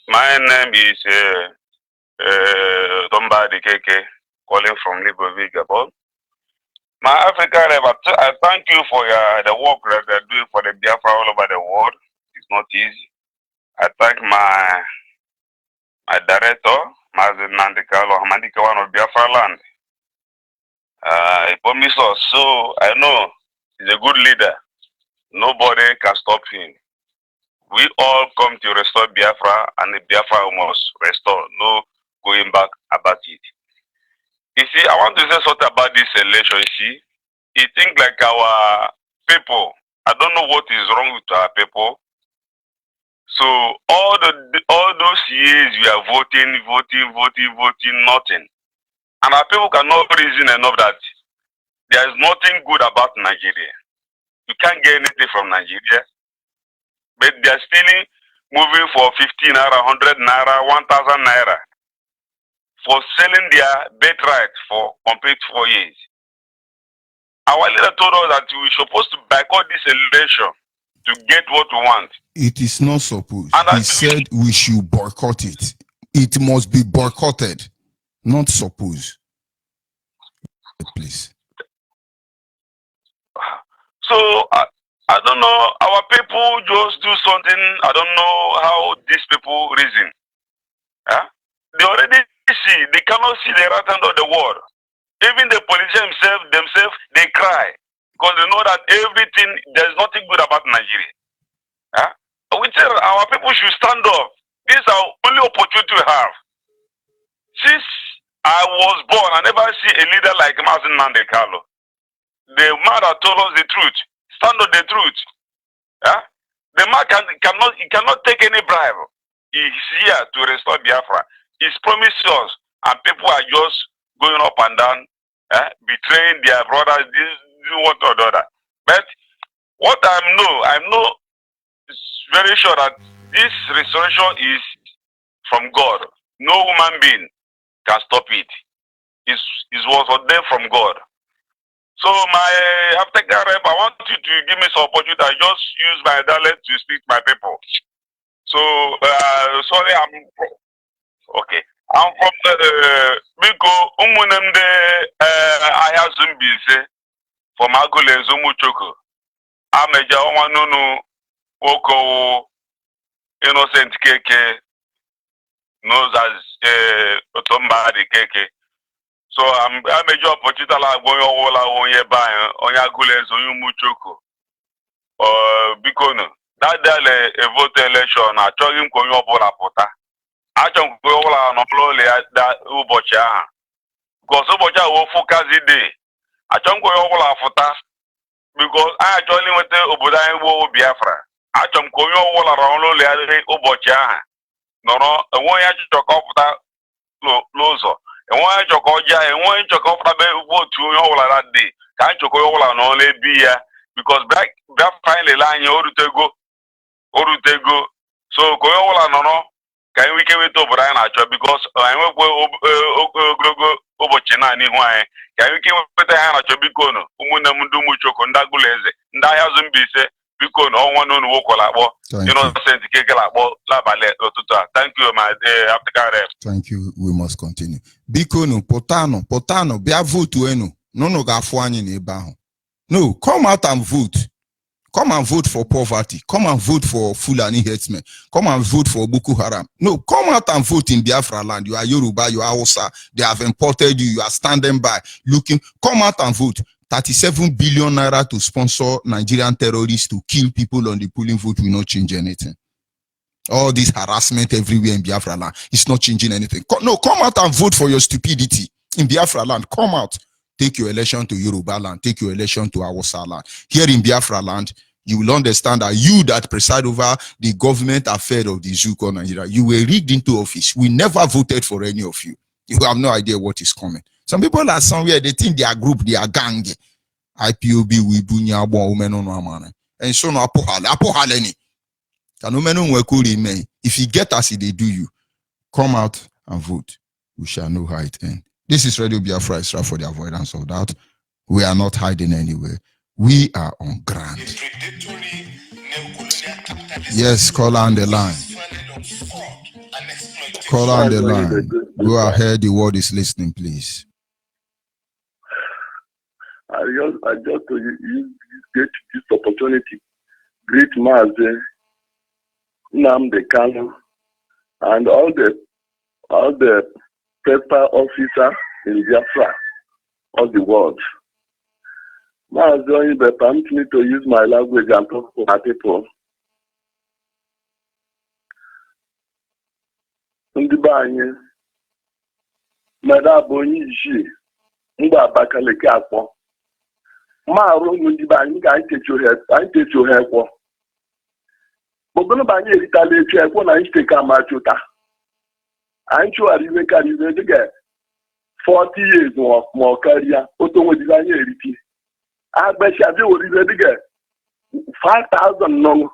My name is Domba Dikeke, calling from Libreville, Gabon. My African rep, I thank you for the work that you're doing for the Biafra all over the world. It's not easy. I thank my director, Mazen Nandekalo Hamadika, one of Biafra land. He promised us, so I know he's a good leader. Nobody can stop him. We all come to restore Biafra, and the Biafra must restore. No going back about it. You see, I want to say something about this election. You see, you think like our people. I don't know what is wrong with our people. So all those years we are voting, nothing. And our people cannot reason enough that there is nothing good about Nigeria. You can't get anything from Nigeria. But they are still moving for 15 naira, 100 naira, 1,000 naira for selling their birthright for complete 4 years. Our leader told us that we're supposed to boycott this election to get what we want. It is not supposed. He said we should boycott it. It must be boycotted, not supposed. Please. So I don't know. Our people just do something. I don't know how these people reason. Yeah? They already see. They cannot see the right hand of the world. Even the politicians themselves, they cry because they know that everything. There's nothing good about Nigeria. Yeah? We tell our people should stand up. This is our only opportunity we have. Since I was born, I never see a leader like Mazen Nandekalo. The man that told us the truth, stand on the truth. Yeah? The man cannot take any bribe. He's here to restore Biafra. He's promised us, and people are just going up and down, betraying their brothers, this one or the other. But what I'm very sure that this restoration is from God. No human being can stop it. It was ordained from God. So my African rep, I want you to give me some opportunity. I just use my dialect to speak to my people. So sorry, okay. I'm from Biko Umunemde Ayazumbise from Agule Zumuchoko. I'm a Jawanunu Woko Innocent Keke knows as Otomba Keke. So I'm a job opportunity like going all on your buy on your Agule Zumuchoko. Bikono. That day a vote election, I told him going up on a pota. I don't go on a slowly at that Ubocha. Because Ubocha will focus the day. I don't go over a pota because I told him with the Ubudai will Biafra. I don't go all around lowly at Ubocha. No, and one had to talk off that loser. And one had to call ya, and one to come from the vote to all that day. Can't you go all and only be here because black finally line Orutego. So go all no. Can we give it to Brian Archer because I will go over China anyway. Can we give it to Hanacho Bicono? Umunamundu Mucho Kondaguleze. Ndayazum Bise, Bicono, one on Wokolabo. You know, send the Kekalabo, Labale, Otuta. Thank you, my dear African rep. Thank you. We must continue. Bicono, Potano, Bia vote to Eno. No Gafuani Nebaho. No, come out and vote. Come and vote for poverty. Come and vote for Fulani herdsmen. Come and vote for Boko Haram. No, come out and vote in Biafra land. You are Yoruba, you are Hausa. They have imported you. You are standing by, looking. Come out and vote. 37 billion naira to sponsor Nigerian terrorists to kill people on the polling vote will not change anything. All this harassment everywhere in Biafra land, it's not changing anything. No, come out and vote for your stupidity. in Biafra land, come out. Take your election to Yoruba land. Take your election to Hausa land. Here in Biafra land, you will understand that you that preside over the government affair of the zoo called Nigeria, you were rigged into office. We never voted for any of you. You have no idea what is coming. Some people are somewhere, they think they are group, they are gang. IPOB, we bunya women on one. And so no apohaleni. If you get as they do you, come out and vote. We shall know how it ends. This is Radio Biafra Extra for the avoidance of doubt. We are not hiding anywhere. We are on ground. Yes, call on the line. Call on the line. Go ahead, the world is listening, please. I just get this opportunity. Great Mazi, Nnamdi Kanu, and all the paper officer in Biafra, all the world. Mazi, permit me to use my language and talk to my people. Ndị be anyị mmadụ onye isi mgbe Abakaliki akpọ ma arụ ndị be anyị ga anyị techi ohe ekwo obodo ba anyị eritala echi ekwo na anyị teka amachụta anyị chụghara iwe karịa iwe dịga 40 years ma ọ karịa otu nwedibe anyị eriti agbachi abịa weribe dịga 5,000 nọnụ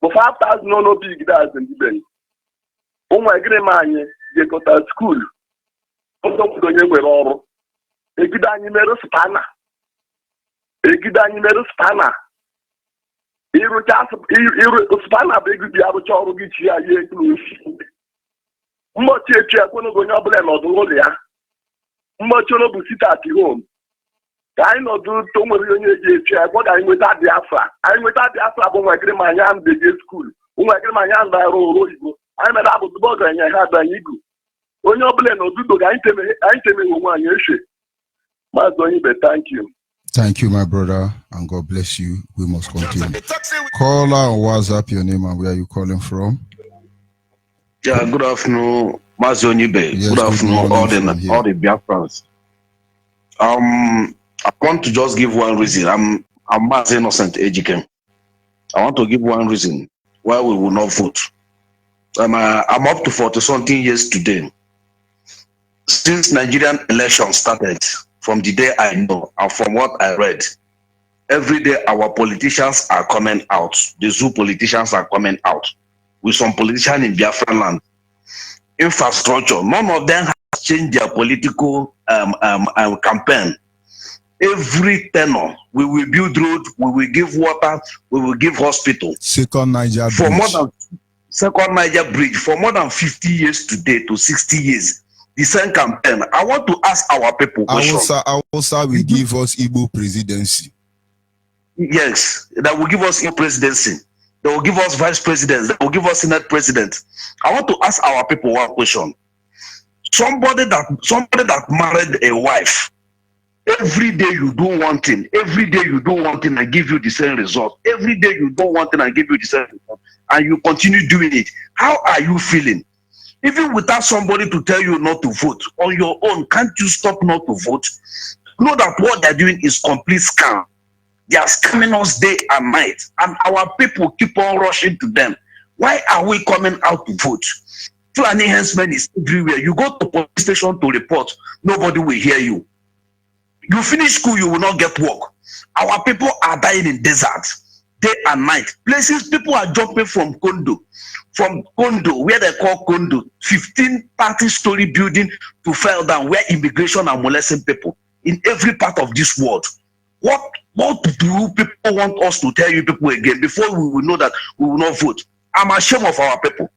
bụ 5,000 nọnụ obi igide azụ ndị be ụmụ egiri m anyị jekọta skuul ụzọ onye nwere ọrụ egide anyị mere spana ịrụcha spana bụ egide arụcha ọrụ gị chi ya ya ekulu mgbochi echi ekwenugo onye ọbụla nọdụ ụlọ ya mgbochi ọrụ bụ sit at home ka anyị nọdụ to nwere onye eji echi ekwe ga anyị nweta Biafra bụ ụmụ egiri m anyị ahụ deje skuul ụmụ egiri m anyị ahụ na-arụ ọrụ oyibo anyị mere abụzụbọ ọgaranya ha adanye igu onye ọbụla na odudo ga anyị temeghị onwe anyị eche. Maazị Onyibe, thank you. Thank you, my brother, and God bless you. We must continue. Caller on WhatsApp, your name and where are you calling from? Yeah, good afternoon, Maazị Onyibe. Yes, good afternoon, all the Biafrans. I want to just give one reason. I'm Maazị Innocent Ejike. I want to give one reason why we will not vote. I'm up to 40-something years today. Since Nigerian election started, from the day I know and from what I read, every day our politicians are coming out. The zoo politicians are coming out with some politicians in Biafra land. Infrastructure, none of them has changed their political campaign. Every tenor, we will build road, we will give water, we will give hospital. Second Niger Bridge for more than 50 years today to 60 years. The same campaign. I want to ask our people. Hausa will give us Igbo presidency. Yes, that will give us Igbo presidency. They will give us vice presidents. They will give us senate president. I want to ask our people one question. Somebody that married a wife. Every day you do one thing. Every day you do one thing and give you the same result. Every day you do one thing and give you the same result. And you continue doing it. How are you feeling? Even without somebody to tell you not to vote, on your own, can't you stop not to vote? Know that what they're doing is complete scam. They are scamming us day and night. And our people keep on rushing to them. Why are we coming out to vote? Fulani henchmen is everywhere. You go to police station to report, nobody will hear you. You finish school, you will not get work. Our people are dying in deserts, day and night. Places people are jumping from condo, where they call condo, 15-30-story building to fell down, where immigration are molesting people in every part of this world. What do people want us to tell you people again before we will know that we will not vote? I'm ashamed of our people.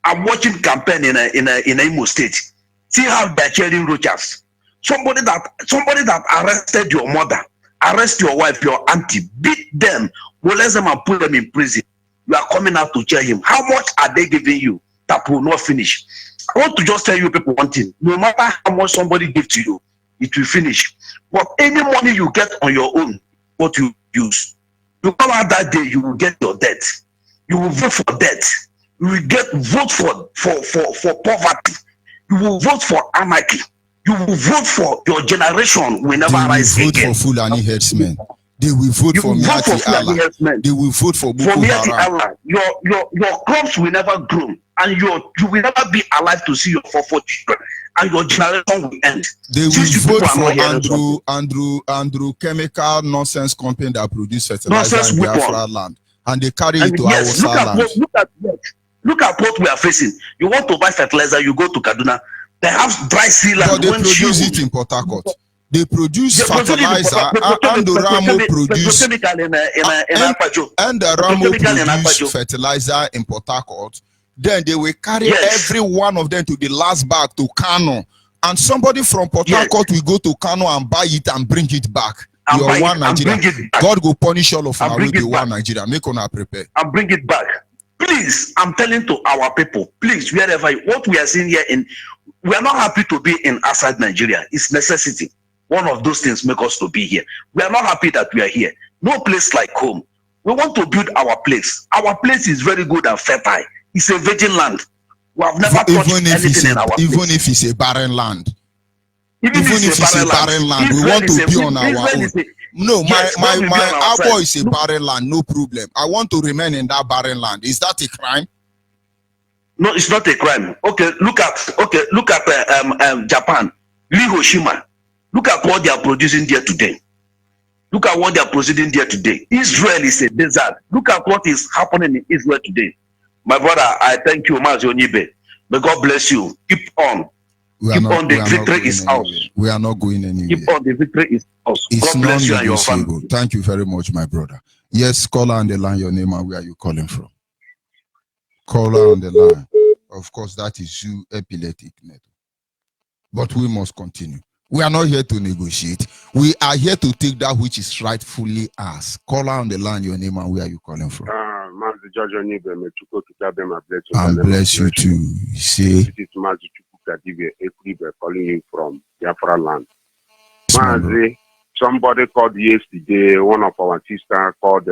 I'm watching campaign in Imo State. See how they're cheering roaches. Somebody that arrested your mother, arrest your wife, your auntie, beat them, molest them and put them in prison. You are coming out to cheer him. How much are they giving you that will not finish? I want to just tell you people one thing. No matter how much somebody gives to you, it will finish. But any money you get on your own, what you use, you come out that day, you will get your debt. You will vote for debt. You will vote for poverty. You will vote for anarchy. You will vote for your generation will never rise They will vote again. for Fulani headsmen. They will vote for Miati Allah. They will vote for Boko Haram. Your crops will never grow, and you will never be alive to see your 4 children, and your generation will end. They will vote for Andrew chemical nonsense company that produce fertilizer in Biafra land, and they carry it to yes, our land. Look at what we are facing. You want to buy fertilizer, you go to Kaduna. They have dry sea land. But they produce it in Port Harcourt. They produce fertilizer, and the Ramo produce fertilizer in Port Harcourt. Then they will carry every one of them to the last bag to Kano, and somebody from Port Harcourt will go to Kano and buy it and bring it back. You are one Nigeria. God will punish all of you. Will be one Nigeria. Make on prepare and bring it back. Please, I'm telling to our people, please, wherever what we are seeing here we are not happy to be in outside Nigeria. It's necessity. One of those things make us to be here. We are not happy that we are here. No place like home. We want to build our place. Our place is very good and fertile. It's a virgin land. We have never touched anything in our place. Even if it's a barren land. Even if it's a barren land, we want to be on our own. No, my Abo is a barren land, no problem. I want to remain in that barren land. Is that a crime? No, it's not a crime. Okay, look at Japan, Hiroshima. Look at what they are producing there today. Look at what they are producing there today. Israel is a desert. Look at what is happening in Israel today. My brother, I thank you, Mazi Onibe. May God bless you. Keep on. The victory is ours. We are not going anywhere. Keep on, the victory is ours. It's God bless you and your family. Thank you very much, my brother. Yes, caller on the line, your name and where are you calling from? Caller on the line. Of course, that is you, epileptic network. But we must continue. We are not here to negotiate. We are here to take that which is rightfully ours. Caller on the line, your name and where are you calling from? And bless you too. See? This is Mazi Chukwukadive calling you from Biafra land. Mazi, somebody called yesterday, one of our sisters called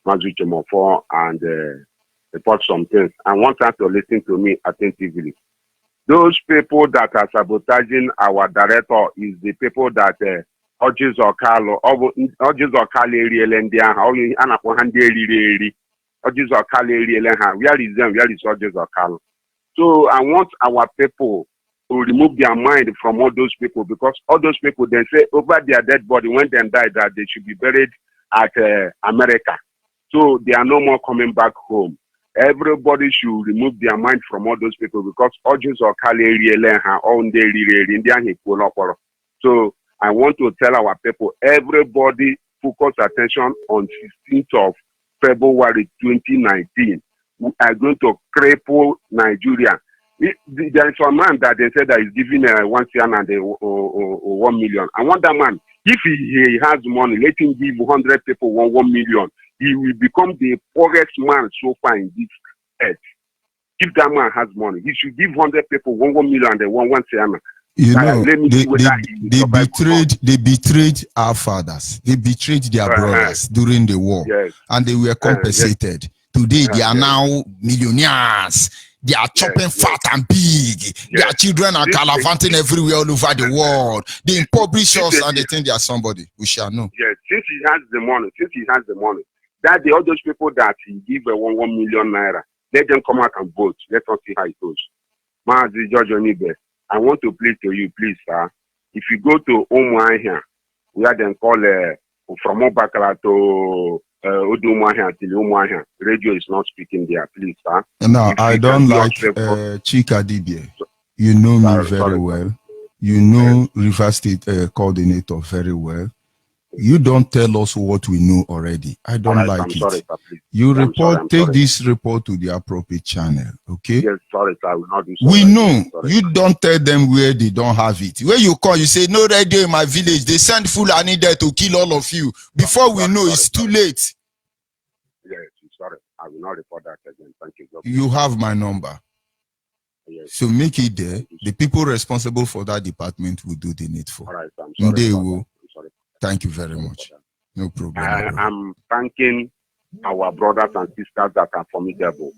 Mazi Chomofo and report some things. I want her to listen to me attentively. Those people that are sabotaging our director is the people that Urges or Carlo, Urges or Kali Relendia, or Anapohandi, Urges or Kali Relenha. Where is them? Where is Urges or Carlo? So I want our people to remove their mind from all those people, because all those people they say over their dead body when they die that they should be buried at America. So they are no more coming back home. Everybody should remove their mind from all those people, because Urges or Kali on the. So I want to tell our people, everybody focus attention on 16th of February 2019. We are going to cripple Nigeria. There is a man that they said that is giving 1 and 1 million. I want that man, if he has money, let him give 100 people 1 million. He will become the poorest man so far in this earth. If that man has money, he should give 100 people 1 million and 1 Siana. You know, they betrayed our fathers. They betrayed their brothers during the war, and they were compensated. Yes. Today, they are now millionaires. They are chopping fat and big. Their children are gallivanting everywhere all over the world. They impoverish us and they think they are somebody. We shall know. Yes, since he has the money, that all those people that he give 1 million naira, let them come out and vote. Let us see how it goes. Mazi George Onibe, I want to plead to you, please, sir. If you go to Umuahia, where they call from Obakala to Udumuahia till Umuahia, radio is not speaking there, please, sir. No, I don't like Chika Dibie. You know me very well. You know River State coordinator very well. You don't tell us what we know already. I don't like it. Sorry, sir, you report, take this report to the appropriate channel, okay? Yes, sorry, sir. I will not do so. We know. You don't tell them where they don't have it. When you call, you say, no radio in my village. They send Fulani there to kill all of you. Before we know, it's too late. Yes, sorry. I will not report that again. Thank you. You have my number. Yes. So make it there. The people responsible for that department will do the needful. All right, I'm sorry. They will. Thank you very much. No problem. I'm thanking our brothers and sisters that are formidable,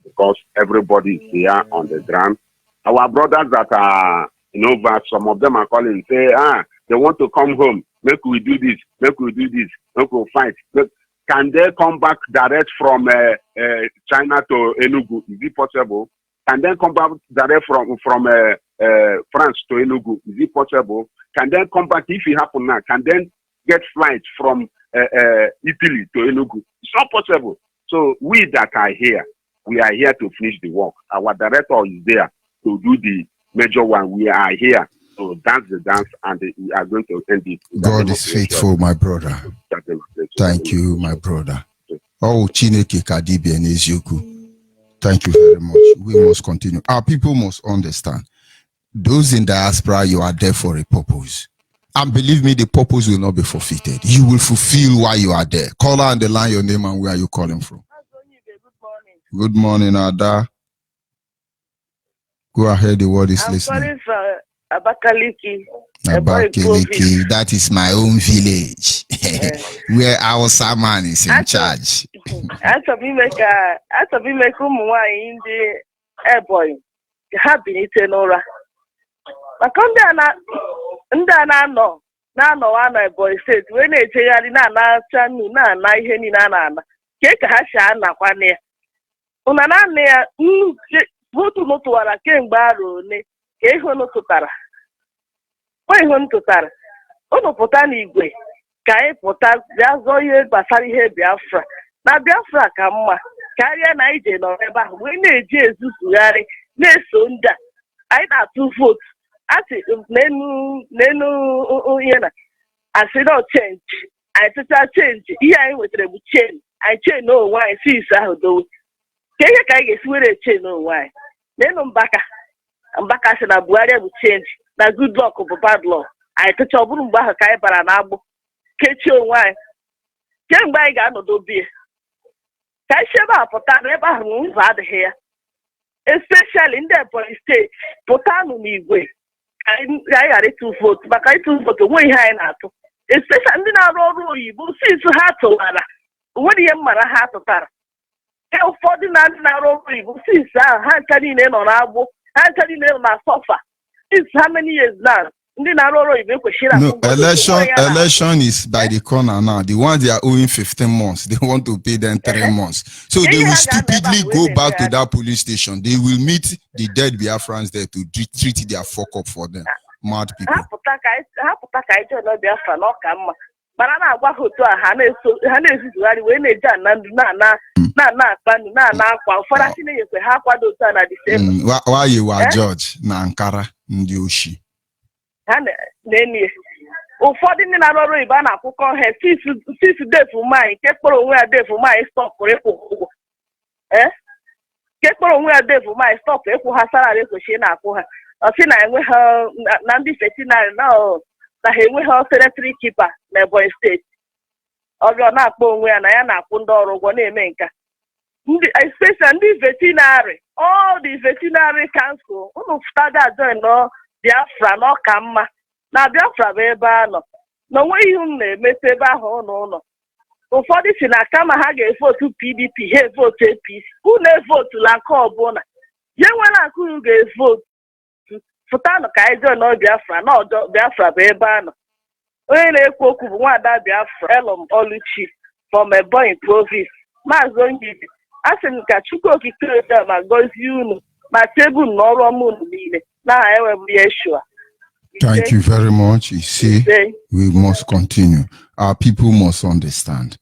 because everybody is here on the ground. Our brothers that are You know, but some of them are calling, say, they want to come home. Make we do this. Make we do this. Make we fight. Can they come back direct from China to Enugu? Is it possible? Can they come back direct from France to Enugu? Is it possible? Can they come back, if it happen now, can they get flights from Italy to Enugu? It's not possible. So we that are here, we are here to finish the work. Our director is there to do the major one. We are here to dance the dance, and we are going to end it. God is faithful, my brother. Thank you, my brother. Oh, Chineke Kadibi and Ezioku. Thank you very much. We must continue. Our people must understand. Those in diaspora, you are there for a purpose. And believe me, the purpose will not be forfeited. You will fulfill why you are there. Call on the line, your name and where are you calling from. Good morning, Ada. Go ahead, the word is listening. I'm calling from Abakaliki. Abakaliki, that is my own village. Where our Saman is in charge. After we make in the airboy, have been eaten over. But come there, no, one boy said, when they say, I did not know, I hear ni nana. Cake hasha na kwane. Unanane, votu no to ara ken baro ne, keho no to tara. Why hon to tara? Ono potani igwe. Kai pota, Yazoye Basari he Biafra. Na Biafra kama. Carrier Niger no eba. When they Jesus Yari, ne sunda. I na 2 votes. I say nenu yena. I say no change. I say change. Here I with the change. I change no why see how do. Kaya kaya swear change no why. Nenu mbaka say na Buhari will change. Na good luck or bad luck. I touch a boom back a kaibara and abo. Catch your wine. Can't buy gun do beer. Kashaba Potana moves out here. Especially in the police state, Potano me way. I had 2 votes, but I 2 votes away high nato. Especially in our road, you will see to Hato. What do you matter half of that? Tell 49 road, you will see, sir, handing in on our book, handing in on our sofa. It's how many years now? No, election is by the corner now. The ones they are owing 15 months, they want to pay them 3 months. So they will stupidly go back to that police station. They will meet the dead Biafrans there to treat their fuck up for them. Mad people. Why you are judge na Ankara ndi oshi? Ụfọdụ ndị na-arụ ibe a na-akwụkọ ha sisi defu mine nke kpọrọ onwe ya defu mine stọpụ ịkwụ ụgwọ nke kpọrọ onwe ya defu mine stọpụ ịkwụ ha salari ekwesịrị na-akwụ ha ọ sị na enwe ha na ndị fetinarị na ha enwe ha sanitary keeper na Ebonyi steeti ọbịa na-akpọ onwe ya na ya na-akwụ ndị ọrụ ụgwọ na-eme nka especially ndị veterinary all the veterinary council unu fụtada join no Biafra no ka mma na Biafra bụ ebe a nọ na onwe ihe m na-emete ebe ahụ ụlọ ụfọdụ si na kama ha ga-evotu PDP ha evotu APC unu evotula nke ọbụla ya nwere akụ unu ga-evotu fụtanụ ka anyị join no Biafra na ọjọ Biafra bụ ebe a nọ onye na-ekwu okwu bụ nwada Biafra Elom Oluchi from Ebonyi province Maazị Onyibi a sị m ka Chukwu Okike ma gọzie unu ma tebụl n'ọrụ ọma unu niile. Thank you very much. You see, we must continue. Our people must understand.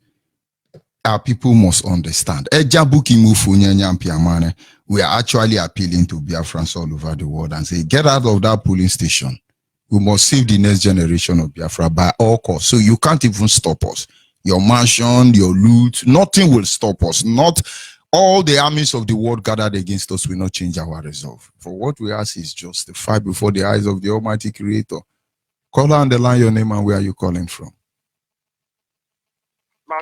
Our people must understand. We are actually appealing to Biafrans all over the world and say, get out of that polling station. We must save the next generation of Biafra by all costs. So you can't even stop us. Your mansion, your loot, nothing will stop us. Not all the armies of the world gathered against us will not change our resolve. For what we ask is just to fight before the eyes of the Almighty Creator. Call on the line your name and where are you calling from? Go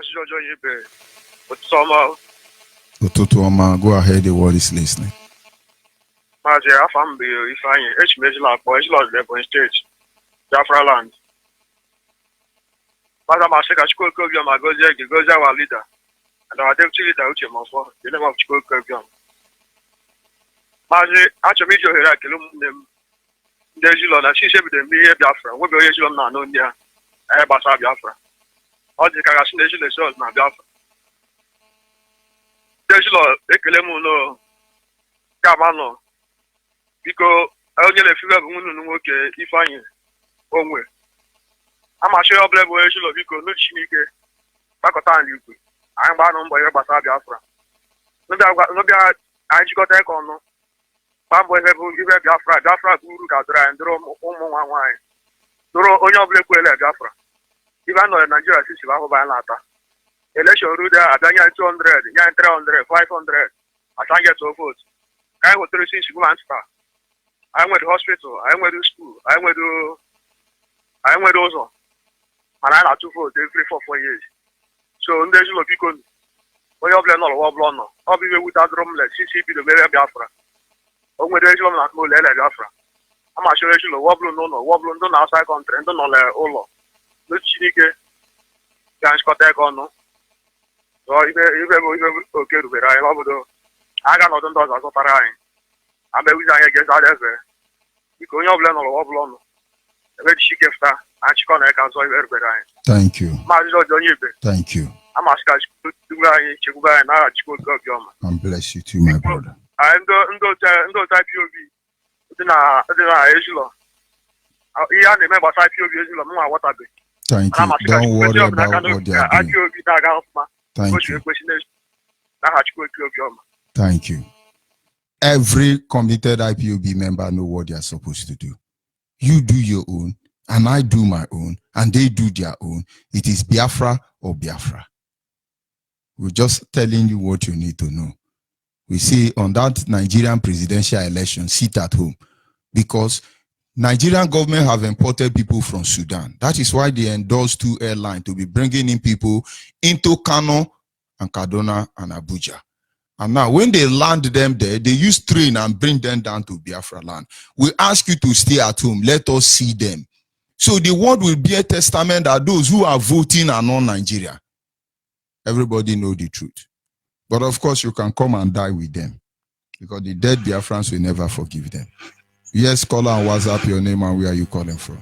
ahead, the world is listening. Biafra land. Madam Ashika Chukwu my goes our leader. And our deputy leader, the name of Chukwu. Maji, Achamijo Herakulum, There's you that she said with the mere Biafra. What be you not known there? I have a Biafra. All the Kagashi the shows now Biafra. There's you lot, Ekelemu no, Kabano. Because I only a few of them okay if I own way. I'm a sure of the way you look because no chinike. Bakotan you. I'm bound on by your Basa Biafra. No, I got that on no. Bamboy have give Biafra, Biafra Guru Gadra and Drum one wine. Duro Onya Black Biafra. Even though Nigeria is by Lata. Election Ruda, Adanya 200, Yan 300, 500. I can't get to vote. I went to receive one star. I went to hospital, I went to school, I went also. And I had to vote every 4 years. So, in the age of people, when you have no wobble, I'll be with that room like CCP the very Biafra. Oh, with the age of Biafra. I'm sure you wobble, no, outside country, and don't know all. No chinike, can't got that on no. So, if okay to be right, I got nothing to do as a I'm a wizard against others. Because you have learned all wobble. She gave that, and she can't so very right. Thank you. Thank you. I'm asking you to go and I go. And bless you too, my brother. I'm the type of Thank you. Don't worry about what they are doing. Thank you. Thank you. Every committed IPOB member know what they are supposed to do. You do your own, and I do my own, and they do their own. It is Biafra or Biafra. We're just telling you what you need to know. We say on that Nigerian presidential election, sit at home, because Nigerian government have imported people from Sudan. That is why they endorsed 2 airlines to be bringing in people into Kano and Kaduna and Abuja. And now when they land them there, they use train and bring them down to Biafra land. We ask you to stay at home. Let us see them. So the word will be a testament that those who are voting are not Nigeria. Everybody know the truth. But of course, you can come and die with them, because the dead Biafrans will never forgive them. Yes, caller on WhatsApp, your name and where are you calling from?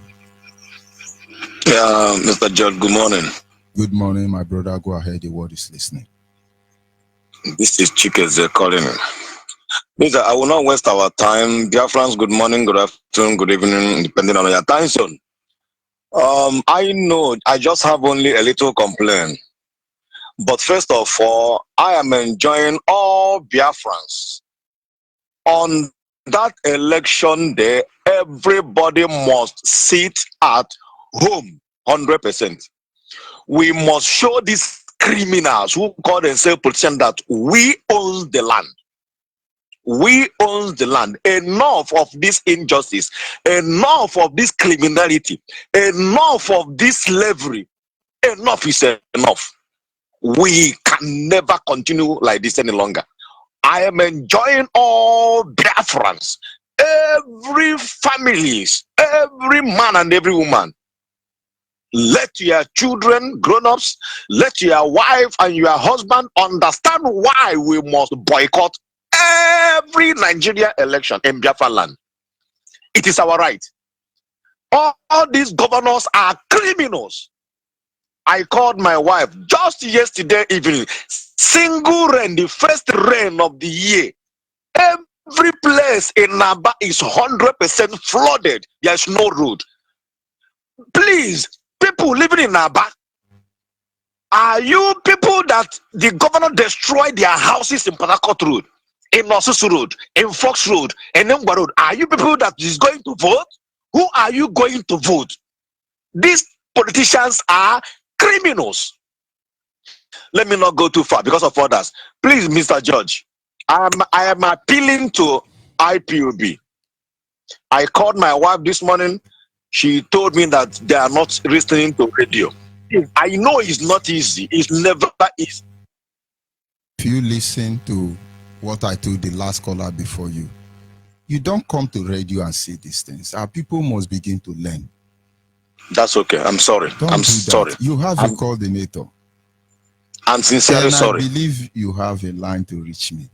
Yeah, Mr. George, good morning. Good morning, my brother. Go ahead, the word is listening. This is Chikeze calling in. Listen, I will not waste our time. Biafrans, good morning, good afternoon, good evening, depending on your time zone. I know I just have only a little complaint. But first of all, I am enjoying all Biafrans. On that election day, everybody must sit at home, 100%. We must show these criminals who call themselves politicians that we own the land. We own the land. Enough of this injustice, enough of this criminality, enough of this slavery. Enough is enough. We can never continue like this any longer. I am enjoying all Biafrans, every families, every man and every woman. Let your children, grown-ups, let your wife and your husband understand why we must boycott every Nigeria election in Biafra land. It is our right. All these governors are criminals. I called my wife just yesterday evening. Single rain, the first rain of the year. Every place in Naba is 100% flooded. There's no road. Please, people living in Naba, are you people that the governor destroyed their houses in Port Road, in Nosus Road, in Fox Road, and Ngwa Road? Are you people that is going to vote? Who are you going to vote? These politicians are criminals. Let me not go too far because of others. Please, Mr. Judge, I am appealing to IPOB. I called my wife this morning. She told me that they are not listening to radio. I know it's not easy. It's never easy. If you listen to what I told the last caller before you, you don't come to radio and say these things. Our people must begin to learn. That's okay. I'm sorry. I'm sorry. You have a coordinator. I'm sincerely sorry. I believe you have a line to reach me.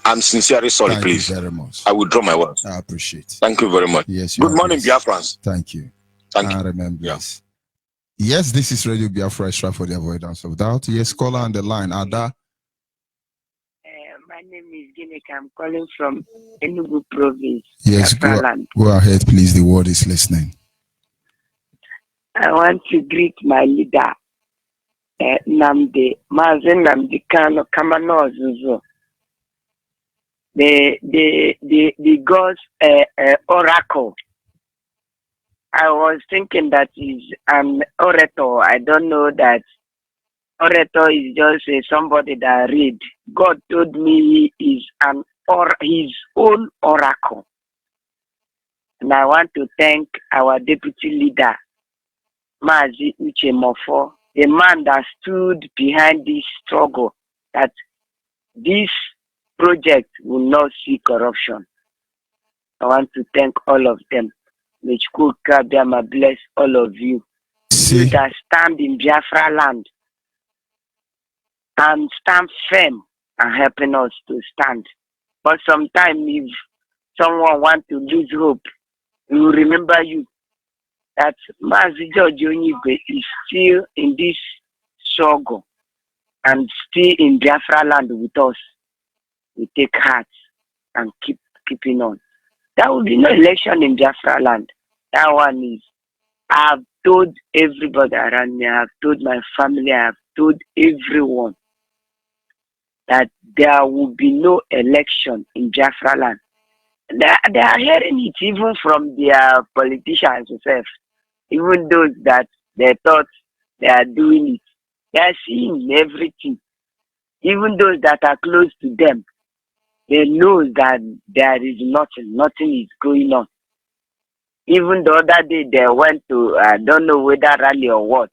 I'm sincerely sorry, Thank please. you very much. I withdraw my words. I appreciate it. Thank you very much. Yes, Good morning, Biafrans. Thank you. Thank you. And remember, yes, this is Radio Biafra Extra for the avoidance of doubt. Yes, caller on the line, Ada. My name is Ginek. I'm calling from Enugu province. Yes, go ahead, please. The world is listening. I want to greet my leader, Namdi Mazen Namdi Kano Kamano Zuzo. The God's oracle. I was thinking that he's an orator. I don't know that orator is just somebody that read. God told me he is his own oracle. And I want to thank our deputy leader, Mazi Uche Mofo, the man that stood behind this struggle, that this project will not see corruption. I want to thank all of them. May Chukwuka bless all of you. You that stand in Biafra land and stand firm and helping us to stand. But sometimes if someone wants to lose hope, we will remember you. That Mazi George Onyigwe is still in this struggle and still in Biafra land with us. We take heart and keeping on. There will be no election in Biafra land. That one is, I have told everybody around me, I have told my family, I have told everyone that there will be no election in Biafra land. They are hearing it even from their politicians themselves. Even those that they thought they are doing it. They are seeing everything. Even those that are close to them, they know that there is nothing is going on. Even the other day they went to, I don't know whether rally or what,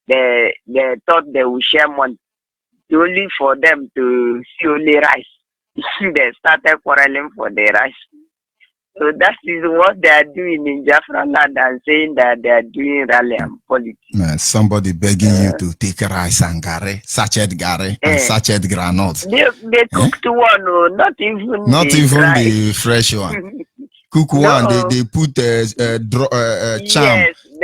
they thought they would share money only for them to see only rice. They started quarreling for the rice. So that is what they are doing in Biafra land and saying that they are doing rally and politics. Somebody begging you to take rice and gare, sachet gare, and sachet granite. They cooked one, not even the fresh one. Cook one, they put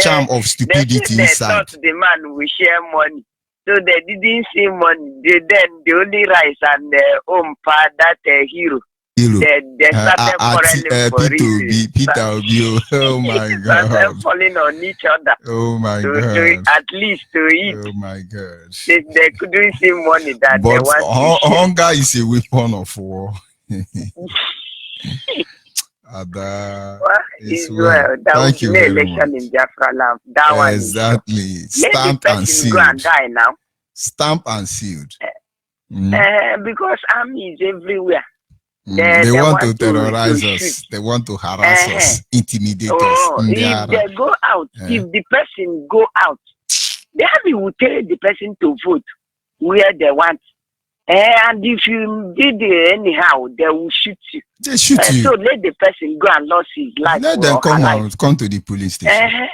charm of stupidity they inside. Thought the man will share money. So they didn't see money. The only rice and that hero. They started quarreling for reasons. Peter Obi, oh my God. Started falling on each other. Oh my God. At least to eat. Oh my God. They couldn't see money that they want to hunger is a weapon of war. There will be no election in Biafra land. That one exactly. Stamped and sealed. Go and die now. Stamped and sealed. Because army is everywhere. They want to terrorize us. They want to harass us, intimidate us. If they go out, if the person go out, the army will tell the person to vote where they want. And if you did anyhow, they will shoot you. They shoot you. So let the person go and lose his life. Let them come to the police station.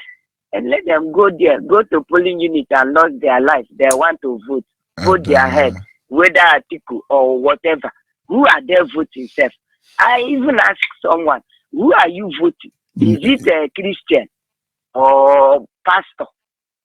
And let them go there, go to polling unit and lose their life. They want to vote. Vote their head, whether Atiku or whatever. Who are they voting, self? I even asked someone, who are you voting? Is it a Christian or pastor?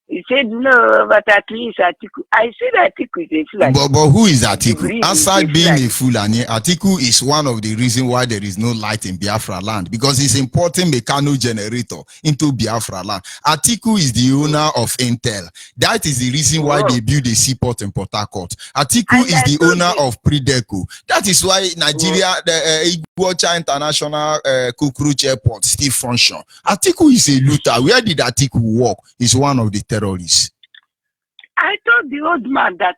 He said, no, but at least Atiku. I said Atiku is a Fulani. But who is Atiku? Aside being a Fulani, Atiku is one of the reasons why there is no light in Biafra land, because he's importing mechanical generator into Biafra land. Atiku is the owner of Intel. That is the reason why they build a seaport in Port Harcourt. Atiku is the owner of Predeco. That is why Nigeria, the Iguacha International Cockroach Airport still function. Atiku is a looter. Where did Atiku work? He's one of the terrorists. I told the old man that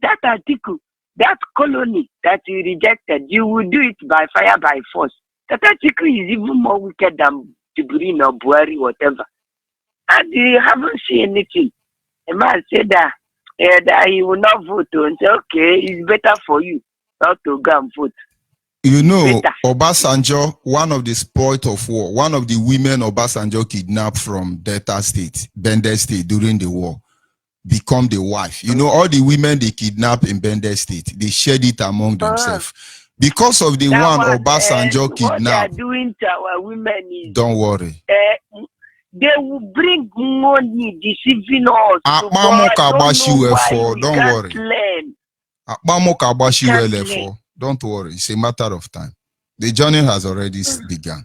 Atiku, that colony that he rejected, you will do it by fire, by force. That Atiku is even more wicked than Tiburin or Buhari, whatever. And you haven't seen anything. A man said that he will not vote and say, okay, it's better for you not to go and vote. You know, Obasanjo, one of the spoils of war, one of the women Obasanjo kidnapped from Delta State, Bende State during the war, become the wife. You know, all the women they kidnapped in Bende State, they shared it among themselves. Because of the That one Obasanjo what they are kidnapped. doing to our women is Don't worry. they will bring money deceiving us. Don't worry. Don't worry. It's a matter of time. The journey has already begun.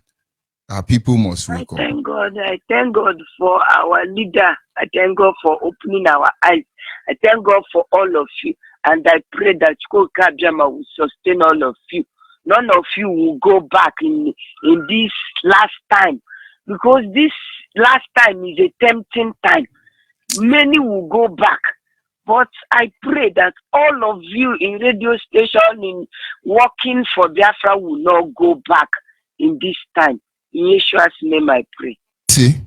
Our people must wake up. Thank God. I thank God for our leader. I thank God for opening our eyes. I thank God for all of you. And I pray that Koka Biama will sustain all of you. None of you will go back in this last time. Because this last time is a tempting time. Many will go back. But I pray that all of you in radio station, in working for Biafra, will not go back in this time. In Yeshua's name I pray.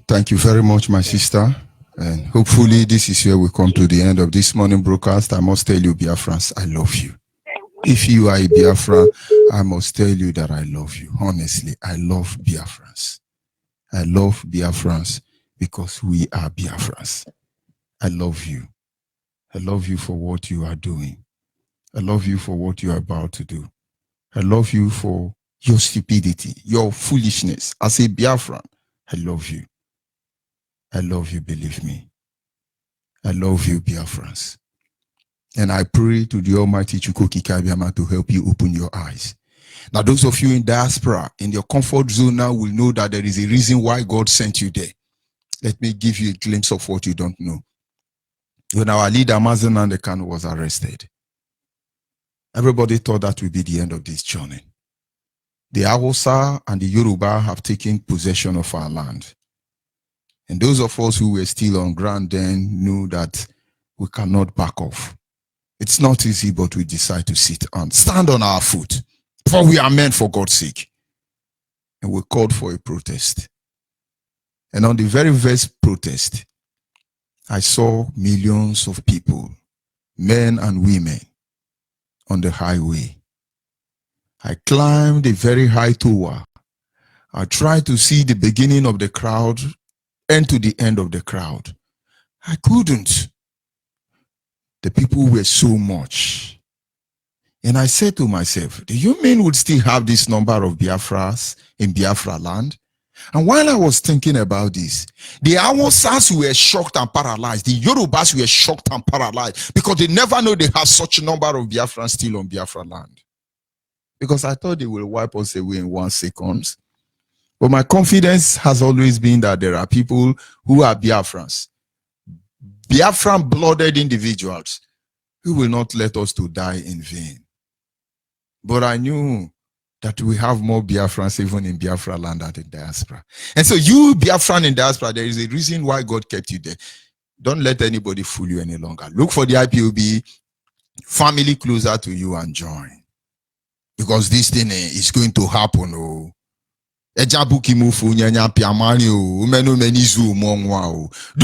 Thank you very much, my sister. And hopefully this is where we come to the end of this morning broadcast. I must tell you, Biafrans, I love you. If you are a Biafra, I must tell you that I love you. Honestly, I love Biafrans. I love Biafrans because we are Biafrans. I love you. I love you for what you are doing. I love you for what you are about to do. I love you for your stupidity, your foolishness. As a Biafran, I love you. I love you, believe me. I love you, Biafrans. And I pray to the Almighty Chukwuka Abiyama to help you open your eyes. Now, those of you in diaspora, in your comfort zone now, will know that there is a reason why God sent you there. Let me give you a glimpse of what you don't know. When our leader, Mazen Nandekan, was arrested, everybody thought that would be the end of this journey. The Hausa and the Yoruba have taken possession of our land. And those of us who were still on ground then knew that we cannot back off. It's not easy, but we decide to sit and stand on our foot. For we are men for God's sake. And we called for a protest. And on the very first protest, I saw millions of people, men and women, on the highway. I climbed a very high tower. I tried to see the beginning of the crowd and to the end of the crowd. I couldn't. The people were so much. And I said to myself, do you mean we'd still have this number of Biafras in Biafra land? And while I was thinking about this, the Hausas were shocked and paralyzed. The Yorubas were shocked and paralyzed because they never know they have such a number of Biafrans still on Biafra land. Because I thought they will wipe us away in 1 second. But my confidence has always been that there are people who are Biafrans, Biafran blooded individuals who will not let us to die in vain. But I knew that we have more Biafrans even in Biafra land than in diaspora. And so you, Biafran in diaspora, there is a reason why God kept you there. Don't let anybody fool you any longer. Look for the IPOB family closer to you and join. Because this thing is going to happen. Oh. Do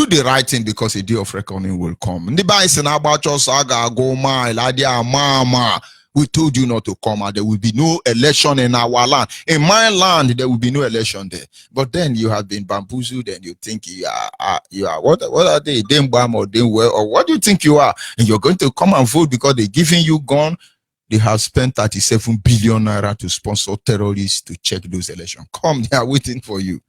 the right thing because a day of reckoning will come. We told you not to come and there will be no election in our land. In my land, there will be no election there. But then you have been bamboozled and you think you are what are they? Dembam or Demwell, or what do you think you are? And you're going to come and vote because they're giving you gun. They have spent 37 billion naira to sponsor terrorists to check those elections. Come, they are waiting for you.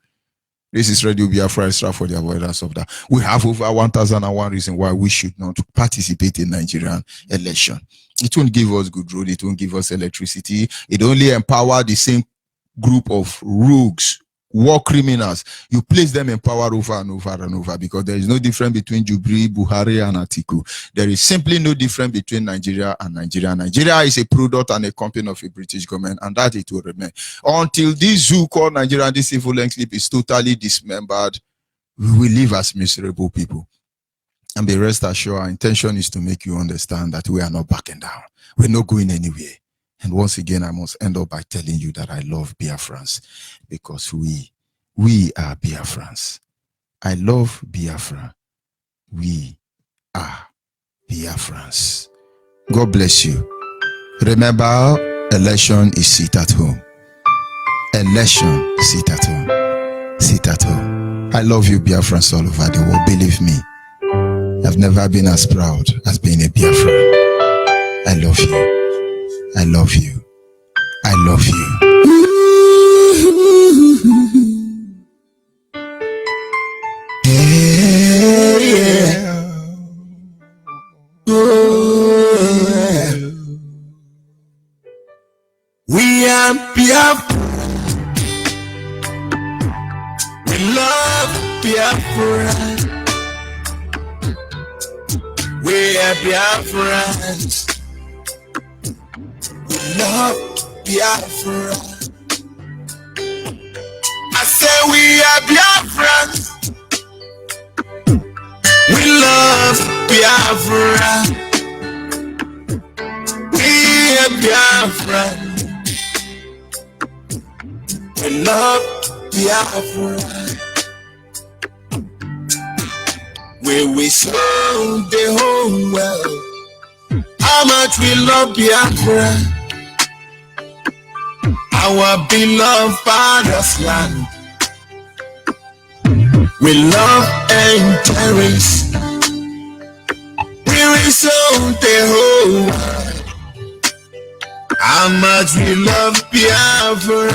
This is Radio Biafra Extra for the avoidance of that. We have over 1,001 reasons why we should not participate in Nigerian election. It won't give us good road. It won't give us electricity. It only empower the same group of rogues, war criminals. You place them in power over and over and over because there is no difference between Jubri, Buhari, and Atiku. There is simply no difference between Nigeria and Nigeria. Nigeria is a product and a company of a British government, and that it will remain. Until this zoo called Nigeria, this evil landscape is totally dismembered, we will live as miserable people. And be rest assured, our intention is to make you understand that we are not backing down. We're not going anywhere. And once again, I must end up by telling you that I love Biafrans because we are Biafrans. I love Biafra. We are Biafrans. God bless you. Remember, election is sit at home. Election, sit at home. Sit at home. I love you, Biafrans all over the world. Believe me, I've never been as proud as being a Biafran. I love you. I love you. love you. We are Biafra. We love Biafra. We are Biafrans. We love Biafra. I say we are Biafrans. We love Biafra. We are Biafrans. We love Biafra. We show the whole world how much we love Biafra, our beloved father's land. We love and cherish. We will show the whole world how much we love Biafra,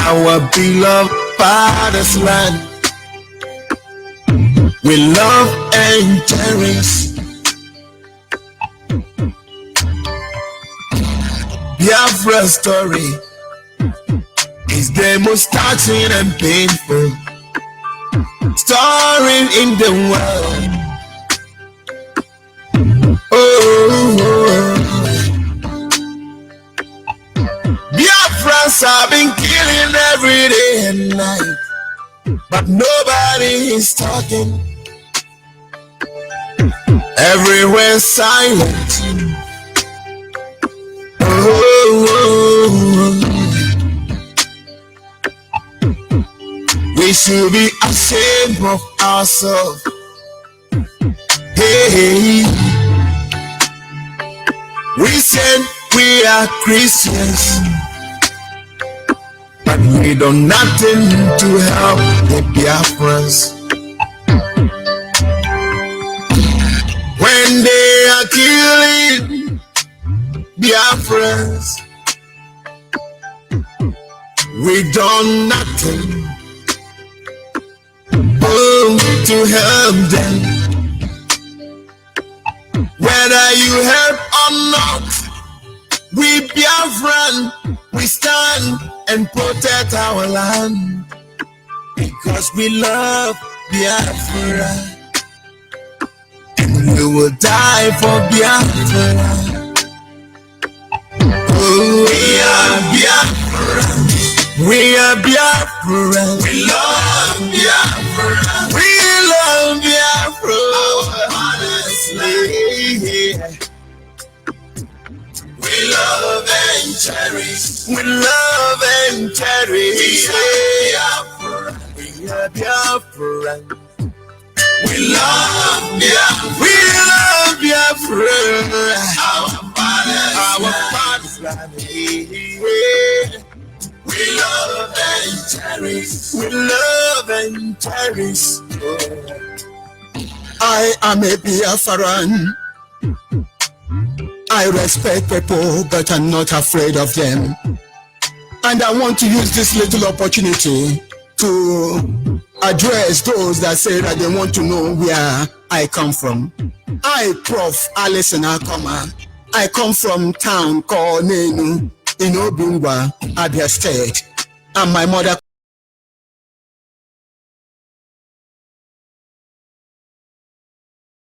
our beloved father's land. We love and cherish. Biafra's story is the most touching and painful story in the world. Biafrans have been killing every day and night, but nobody is talking. Everywhere silent. We should be ashamed of ourselves. Hey, we said we are Christians, but we do nothing to help the Biafrans. When they are killing Biafrans, we done nothing to help them. Whether you help or not, we Biafran, we stand and protect our land, because we love Biafra. We will die for Biafra. Oh, we are Biafra. We are Biafra. We love Biafra. We love Biafra. Honestly, we love and cherish. We love and cherish. We are Biafra. We are Biafra. We love Biafra. We love Biafra. Our father's land. We love and cherish. We love and cherish. I am a Biafran. I respect people, but I'm not afraid of them. And I want to use this little opportunity to address those that say that they want to know where I come from. I, Prof. Alison Akoma, I come from town called Nenu in Obingwa, Abia State, and my mother